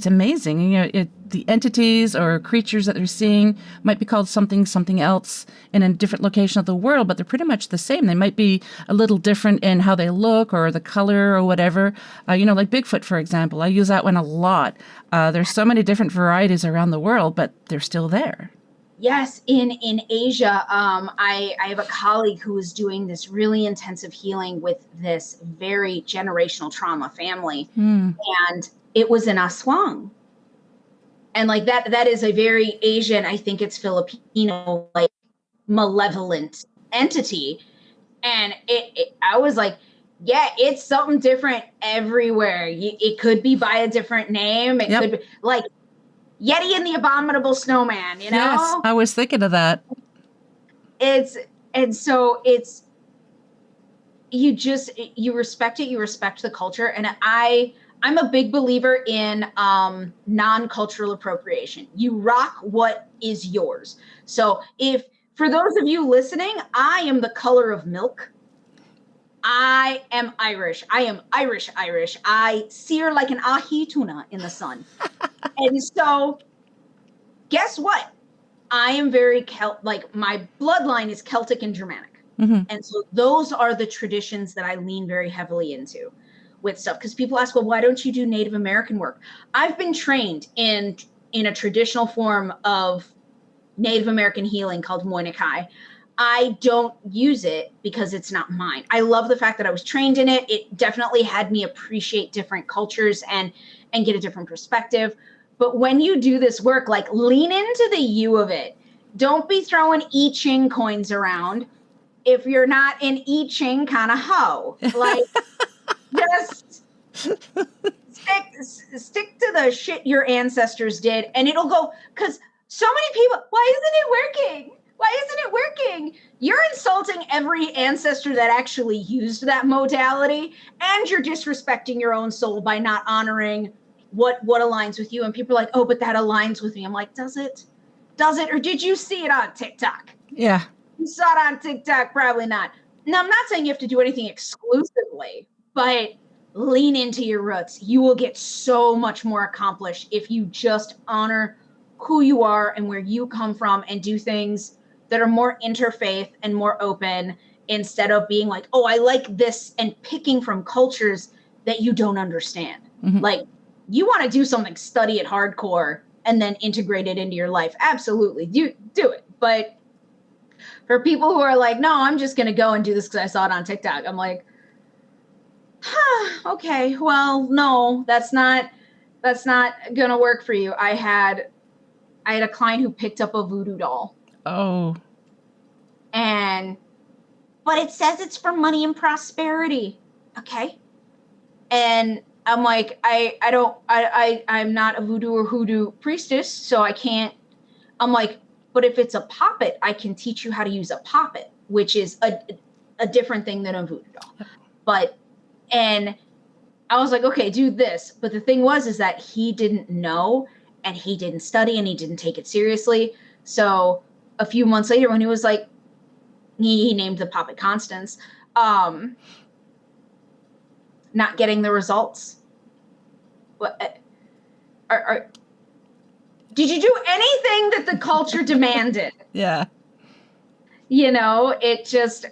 amazing. The entities or creatures that they're seeing might be called something else in a different location of the world, but they're pretty much the same. They might be a little different in how they look or the color or whatever. Like Bigfoot, for example. I use that one a lot. There's so many different varieties around the world, but they're still there. Yes, in Asia, I have a colleague who is doing this really intensive healing with this very generational trauma family, and it was in Aswang. And like that is a very Asian, I think it's Filipino, like malevolent entity. And I was like, yeah, it's something different everywhere. It could be by a different name. It could be like Yeti and the Abominable Snowman, Yes, I was thinking of that. You respect it, you respect the culture. And I'm a big believer in non-cultural appropriation. You rock what is yours. So for those of you listening, I am the color of milk. I am Irish. I am Irish. I sear like an ahi tuna in the sun. And so guess what? I am very like my bloodline is Celtic and Germanic. Mm-hmm. And so those are the traditions that I lean very heavily into with stuff. Because people ask, well, why don't you do Native American work? I've been trained in a traditional form of Native American healing called Muay Thai. I don't use it because it's not mine. I love the fact that I was trained in it. It definitely had me appreciate different cultures and get a different perspective. But when you do this work, like lean into the you of it. Don't be throwing I Ching coins around if you're not an I Ching kind of hoe. Like, just stick to the shit your ancestors did, and it'll go. Because so many people, why isn't it working? Why isn't it working? You're insulting every ancestor that actually used that modality, and you're disrespecting your own soul by not honoring what aligns with you. And people are like, oh, but that aligns with me. I'm like, does it? Or did you see it on TikTok? Yeah. You saw it on TikTok? Probably not. Now, I'm not saying you have to do anything exclusively, but lean into your roots. You will get so much more accomplished if you just honor who you are and where you come from and do things that are more interfaith and more open, instead of being like, oh, I like this, and picking from cultures that you don't understand. Mm-hmm. Like, you want to do something, study it hardcore and then integrate it into your life. Absolutely. Do it. But for people who are like, no, I'm just going to go and do this because I saw it on TikTok, I'm like, okay, well, no, that's not going to work for you. I had a client who picked up a voodoo doll. Oh. But it says it's for money and prosperity. Okay. And I'm like, I'm not a voodoo or hoodoo priestess, so I can't. I'm like, but if it's a poppet, I can teach you how to use a poppet, which is a different thing than a voodoo doll. But And I was like, okay, do this. But the thing is that he didn't know, and he didn't study, and he didn't take it seriously. So a few months later, when he was like, he named the puppet Constance, not getting the results. What? Did you do anything that the culture demanded? Yeah. You know, it just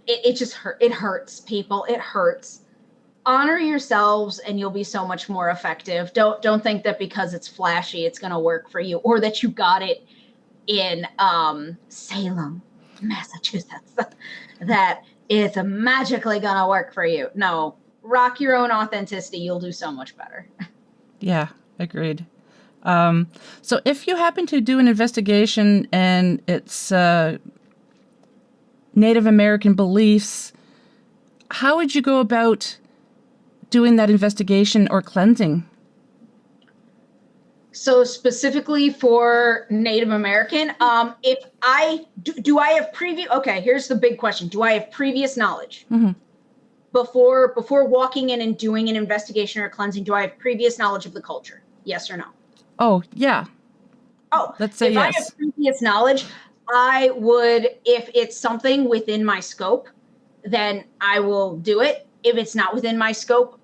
it just hurts people. It hurts. Honor yourselves and you'll be so much more effective. Don't think that because it's flashy it's going to work for you, or that you got it in Salem, Massachusetts, that it's magically going to work for you. No, rock your own authenticity. You'll do so much better. Yeah, agreed. So if you happen to do an investigation and it's Native American beliefs, how would you go about doing that investigation or cleansing? So specifically for Native American, if I do I have okay, here's the big question. Do I have previous knowledge? Mm-hmm. Before walking in and doing an investigation or cleansing, do I have previous knowledge of the culture? Yes or no? Oh, yeah. Oh, let's say if yes. I have previous knowledge, I would, if it's something within my scope, then I will do it. If it's not within my scope,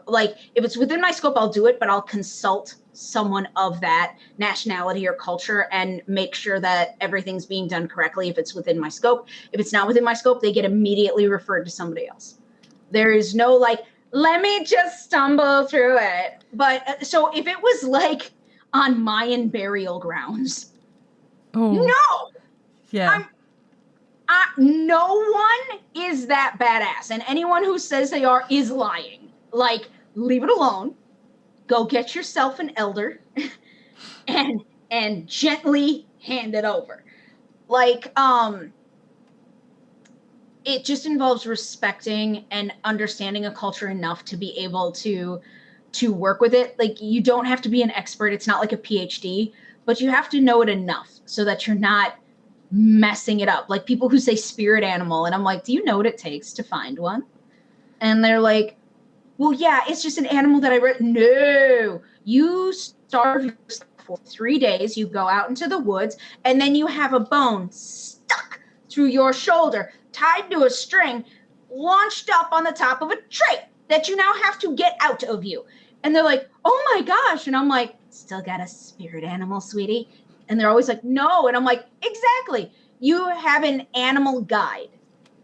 like if it's within my scope, I'll do it, but I'll consult someone of that nationality or culture and make sure that everything's being done correctly if it's within my scope. If it's not within my scope, they get immediately referred to somebody else. There is no like, let me just stumble through it. But so if it was like on Mayan burial grounds, no. Yeah. No one is that badass. And anyone who says they are is lying. Like, leave it alone. Go get yourself an elder and gently hand it over. Like, it just involves respecting and understanding a culture enough to be able to work with it. Like, you don't have to be an expert. It's not like a PhD, but you have to know it enough so that you're not messing it up. Like people who say spirit animal, and I'm like, do you know what it takes to find one? And they're like, well, yeah, it's just an animal that I read. No, you starve yourself for 3 days. You go out into the woods, and then you have a bone stuck through your shoulder, tied to a string, launched up on the top of a tree that you now have to get out of you. And they're like, oh my gosh. And I'm like, still got a spirit animal, sweetie? And they're always like, no. And I'm like, exactly. You have an animal guide.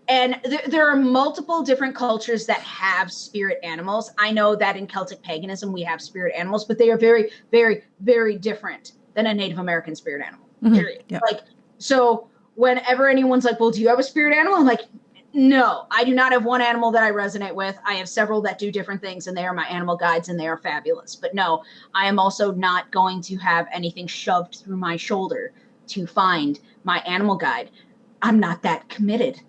And there are multiple different cultures that have spirit animals. I know that in Celtic paganism, we have spirit animals, but they are very, very, very different than a Native American spirit animal, period. Yep. Like, so whenever anyone's like, well, do you have a spirit animal? I'm like, no, I do not have one animal that I resonate with. I have several that do different things, and they are my animal guides, and they are fabulous. But no, I am also not going to have anything shoved through my shoulder to find my animal guide. I'm not that committed.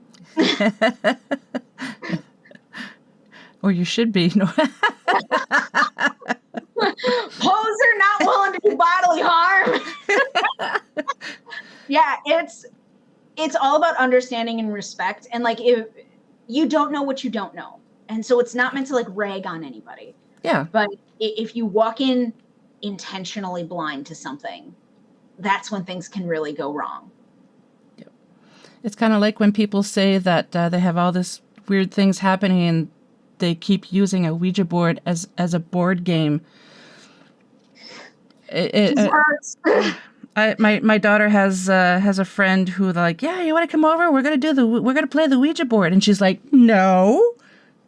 Or you should be. No. Poser, not willing to do bodily harm. Yeah, it's all about understanding and respect. And like, if you don't know what you don't know. And so it's not meant to like rag on anybody. Yeah. But if you walk in intentionally blind to something, that's when things can really go wrong. Yep. It's kind of like when people say that they have all this weird things happening and they keep using a Ouija board as a board game. It hurts. My daughter has a friend who like, yeah, you want to come over? We're gonna play the Ouija board, and she's like, no,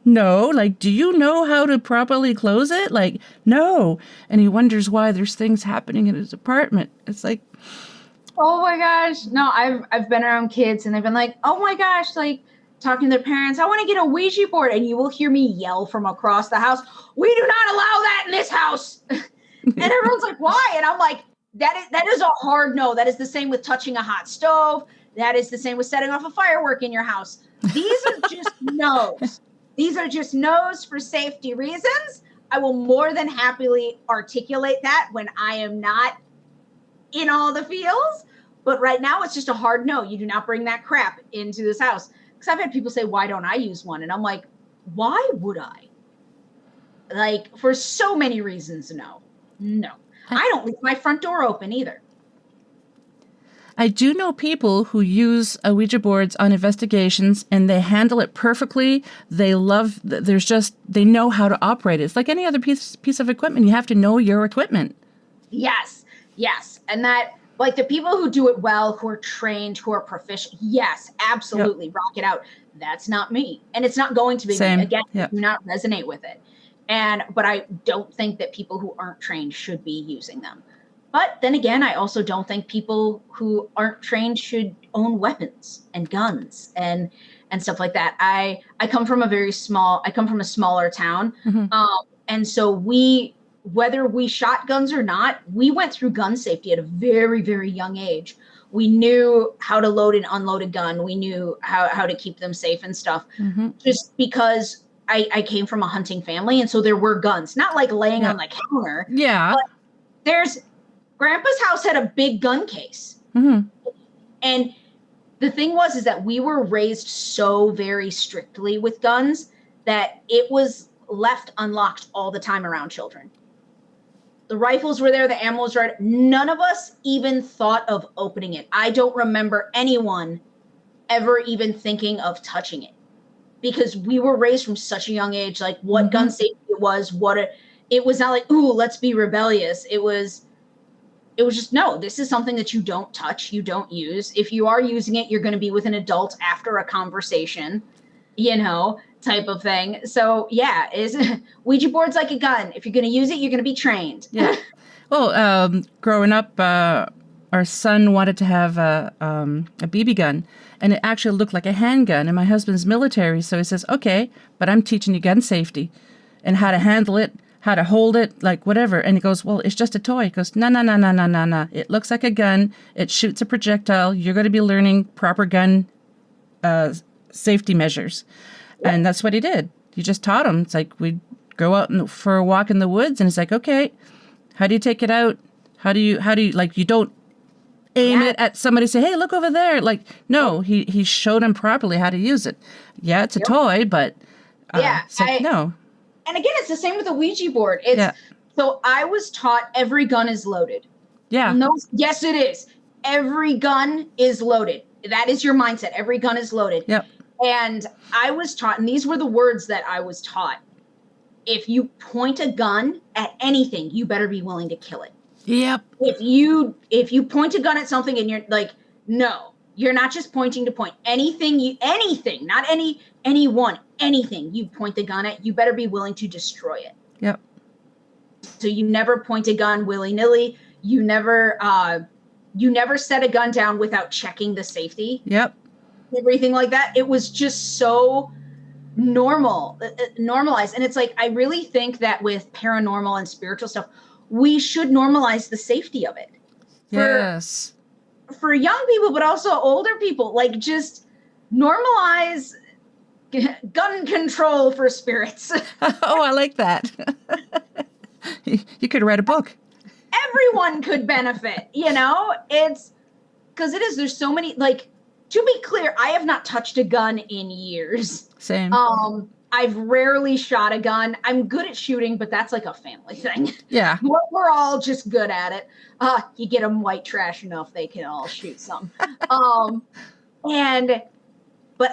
like, do you know how to properly close it? Like, no, and he wonders why there's things happening in his apartment. It's like, oh my gosh, no, I've been around kids and they've been like, oh my gosh, like talking to their parents, I want to get a Ouija board, and you will hear me yell from across the house, we do not allow that in this house, and everyone's like, why? And I'm like, that is a hard no. That is the same with touching a hot stove. That is the same with setting off a firework in your house. These are just no's. These are just no's for safety reasons. I will more than happily articulate that when I am not in all the feels. But right now, it's just a hard no. You do not bring that crap into this house. because I've had people say, why don't I use one? And I'm like, why would I? Like, for so many reasons, no. I don't leave my front door open either. I do know people who use Ouija boards on investigations and they handle it perfectly. They love, they know how to operate it. It's like any other piece of equipment. You have to know your equipment. Yes. And that, like, the people who do it well, who are trained, who are proficient, yes, absolutely, rock it out. That's not me. And it's not going to be Same. me. Again, Yep. do not resonate with it. But I don't think that people who aren't trained should be using them. But then again, I also don't think people who aren't trained should own weapons and guns and stuff like that. I come from a smaller town. Mm-hmm. And so whether we shot guns or not, we went through gun safety at a very, very young age. We knew how to load and unload a gun. We knew how to keep them safe and stuff. Mm-hmm. Just because I came from a hunting family. And so there were guns, not like laying on the counter. Yeah. But Grandpa's house had a big gun case. Mm-hmm. And the thing is that we were raised so very strictly with guns that it was left unlocked all the time around children. The rifles were there, the ammo was right. None of us even thought of opening it. I don't remember anyone ever even thinking of touching it because we were raised from such a young age, like what gun safety was, it was not like, ooh, let's be rebellious. It was just, no, this is something that you don't touch, you don't use. If you are using it, you're going to be with an adult after a conversation, type of thing. So yeah, Ouija board's like a gun. If you're going to use it, you're going to be trained. Yeah. Well, growing up, our son wanted to have a BB gun, and it actually looked like a handgun. And my husband's military, so he says, "Okay, but I'm teaching you gun safety and how to handle it, how to hold it, like whatever." And he goes, "Well, it's just a toy." He goes, No. It looks like a gun. It shoots a projectile. You're going to be learning proper gun safety measures." And that's what he did. He just taught him. It's like we'd go out for a walk in the woods, and it's like, okay, how do you take it out? How do you, like, you don't aim it at somebody, say, hey, look over there. Like, no, he showed him properly how to use it. Yeah, it's a toy, but no. And again, it's the same with the Ouija board. So I was taught every gun is loaded. Yeah. No, yes, it is. Every gun is loaded. That is your mindset. Every gun is loaded. Yep. And I was taught, and these were the words that I was taught. If you point a gun at anything, you better be willing to kill it. Yep. If you point a gun at something and you're like, no, you're not just pointing to point. Anything, not anyone, anything you point the gun at, you better be willing to destroy it. Yep. So you never point a gun willy-nilly. You never set a gun down without checking the safety. Yep. Everything like that. It was just so normalized. And it's like, I really think that with paranormal and spiritual stuff, we should normalize the safety of it. Yes. For young people, but also older people, like just normalize gun control for spirits. Oh, I like that. You could write a book. Everyone could benefit, it's because there's so many, like, to be clear, I have not touched a gun in years. Same. I've rarely shot a gun. I'm good at shooting, but that's like a family thing. Yeah. We're all just good at it. You get them white trash enough, they can all shoot some. But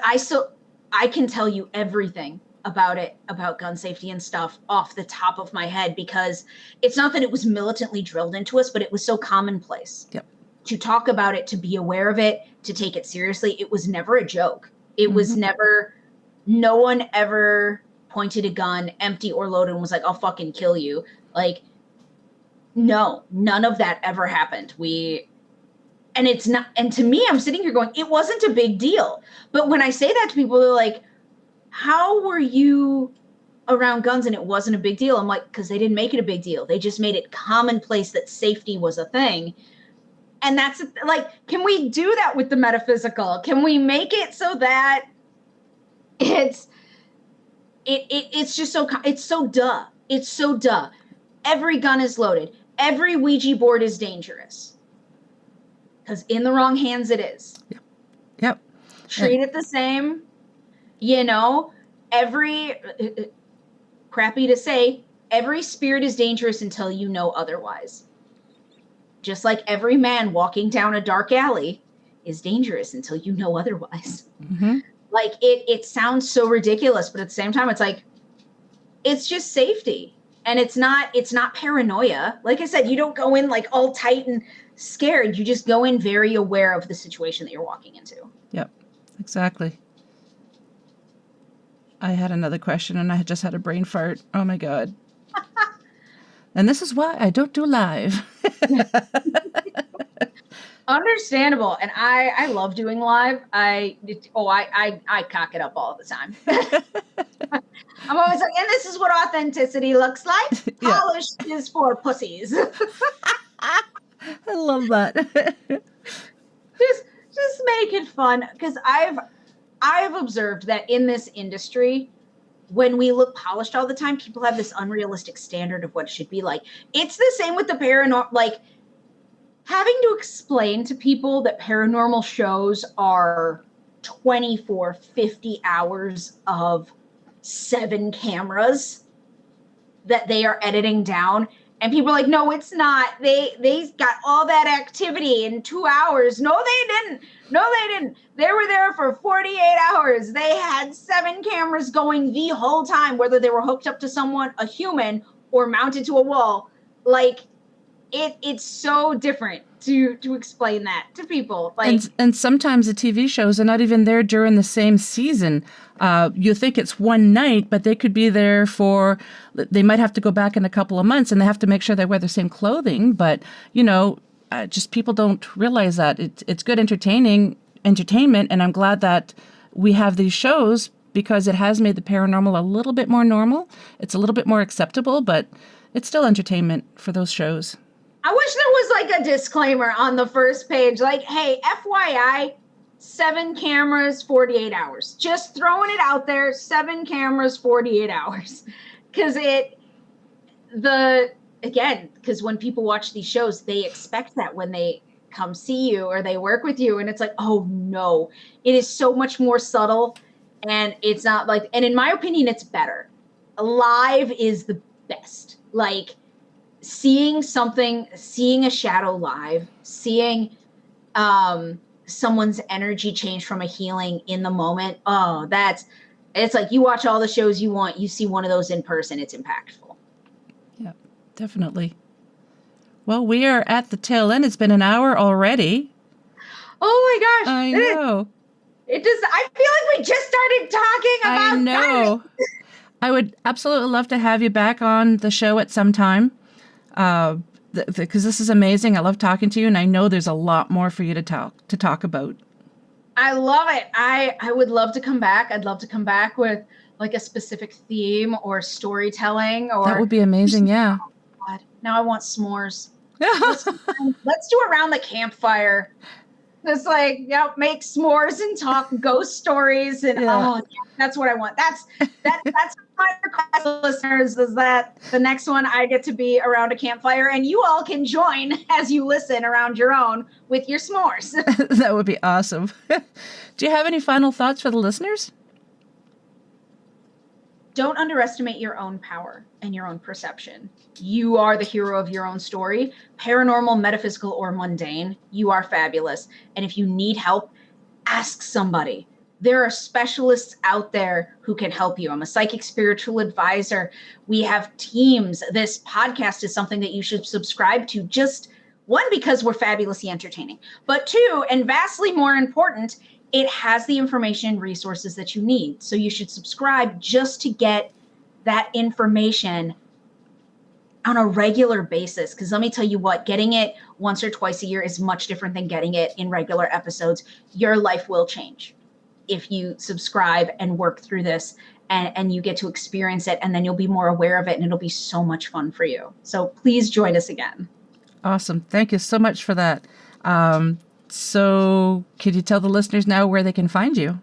I can tell you everything about gun safety and stuff off the top of my head, because it's not that it was militantly drilled into us, but it was so commonplace. Yep. To talk about it, to be aware of it, to take it seriously. It was never a joke. It was never, no one ever pointed a gun, empty or loaded, and was like, I'll fucking kill you. Like, no, none of that ever happened. And it's not, and to me, I'm sitting here going, it wasn't a big deal. But when I say that to people, they're like, how were you around guns and it wasn't a big deal? I'm like, because they didn't make it a big deal. They just made it commonplace that safety was a thing. And that's like, can we do that with the metaphysical? Can we make it so that it's just so, it's so duh. It's so duh. Every gun is loaded. Every Ouija board is dangerous. Because in the wrong hands, it is. Yep. Treat it the same. You know, every, crappy to say, every spirit is dangerous until you know otherwise. Just like every man walking down a dark alley is dangerous until you know otherwise. Mm-hmm. Like it sounds so ridiculous, but at the same time, it's like, it's just safety. And it's not paranoia. Like I said, you don't go in like all tight and scared. You just go in very aware of the situation that you're walking into. Yep, exactly. I had another question and I just had a brain fart. Oh my God. And this is why I don't do live. Understandable. And I love doing live. I cock it up all the time. I'm always like, and this is what authenticity looks like. Yeah. Polished is for pussies. I love that. just make it fun. Because I've observed that in this industry, when we look polished all the time, people have this unrealistic standard of what it should be like. It's the same with the paranormal, like having to explain to people that paranormal shows are 24, 50 hours of 7 cameras that they are editing down. And people are like, no, it's not. They got all that activity in 2 hours. No, they didn't. They were there for 48 hours. They had 7 cameras going the whole time, whether they were hooked up to someone, a human, or mounted to a wall. Like, it's so different to explain that to people. Like, and sometimes the TV shows are not even there during the same season. You think it's one night, but they could be there they might have to go back in a couple of months and they have to make sure they wear the same clothing. But, just people don't realize that. It's good entertainment. And I'm glad that we have these shows because it has made the paranormal a little bit more normal. It's a little bit more acceptable, but it's still entertainment for those shows. I wish there was like a disclaimer on the first page, like, hey, FYI, 7 cameras, 48 hours. Just throwing it out there, 7 cameras, 48 hours. Because when people watch these shows, they expect that when they come see you or they work with you. And it's like, oh no, it is so much more subtle. And it's not like, and in my opinion, it's better. Live is the best. Like, seeing a shadow live, seeing someone's energy change from a healing in the moment. Oh, it's like you watch all the shows you want, you see one of those in person, it's impactful. Yeah, definitely. Well, we are at the tail end. It's been an hour already. Oh my gosh. I know. I feel like we just started talking about I know. diamonds. I would absolutely love to have you back on the show at some time. Because this is amazing. I love talking to you, and I know there's a lot more for you to talk about. I love it. I would love to come back. I'd love to come back with like a specific theme or storytelling. Or that would be amazing. Yeah. Oh God, now I want s'mores. Let's do around the campfire. Just like, make s'mores and talk ghost stories, and that's what I want. That's my request, listeners, is that the next one I get to be around a campfire, and you all can join as you listen around your own with your s'mores. That would be awesome. Do you have any final thoughts for the listeners? Don't underestimate your own power and your own perception. You are the hero of your own story, paranormal, metaphysical, or mundane. You are fabulous. And if you need help, ask somebody. There are specialists out there who can help you. I'm a psychic spiritual advisor. We have teams. This podcast is something that you should subscribe to. Just one, because we're fabulously entertaining, but 2, and vastly more important, it has the information and resources that you need. So you should subscribe just to get that information on a regular basis. Because let me tell you what, getting it once or twice a year is much different than getting it in regular episodes. Your life will change if you subscribe and work through this, and you get to experience it, and then you'll be more aware of it, and it'll be so much fun for you. So please join us again. Awesome. Thank you so much for that. So could you tell the listeners now where they can find you?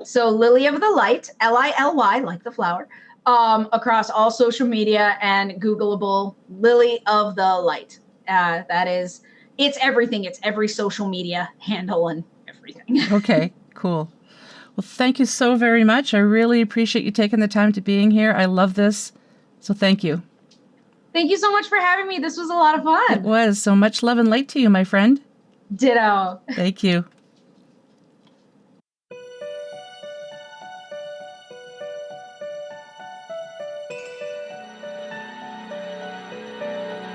So Lily of the Light, Lily, like the flower, across all social media and Googleable, Lily of the Light. It's everything. It's every social media handle and everything. Okay, cool. Well, thank you so very much. I really appreciate you taking the time to being here. I love this. So thank you. Thank you so much for having me. This was a lot of fun. It was. So much love and light to you, my friend. Ditto. Thank you.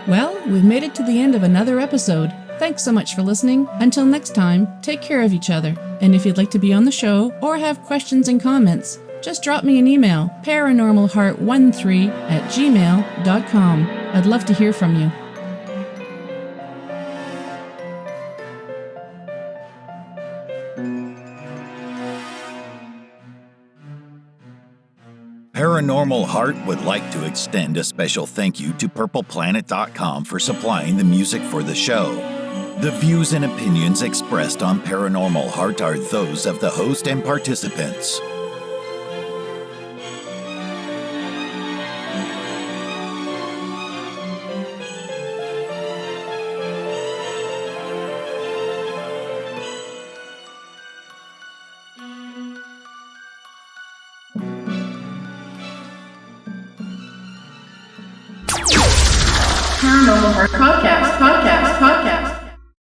Well, we've made it to the end of another episode. Thanks so much for listening. Until next time, take care of each other. And if you'd like to be on the show or have questions and comments, just drop me an email, paranormalheart13@gmail.com. I'd love to hear from you. Paranormal Heart would like to extend a special thank you to purpleplanet.com for supplying the music for the show. The views and opinions expressed on Paranormal Heart are those of the host and participants. Paranormal Heart Podcast.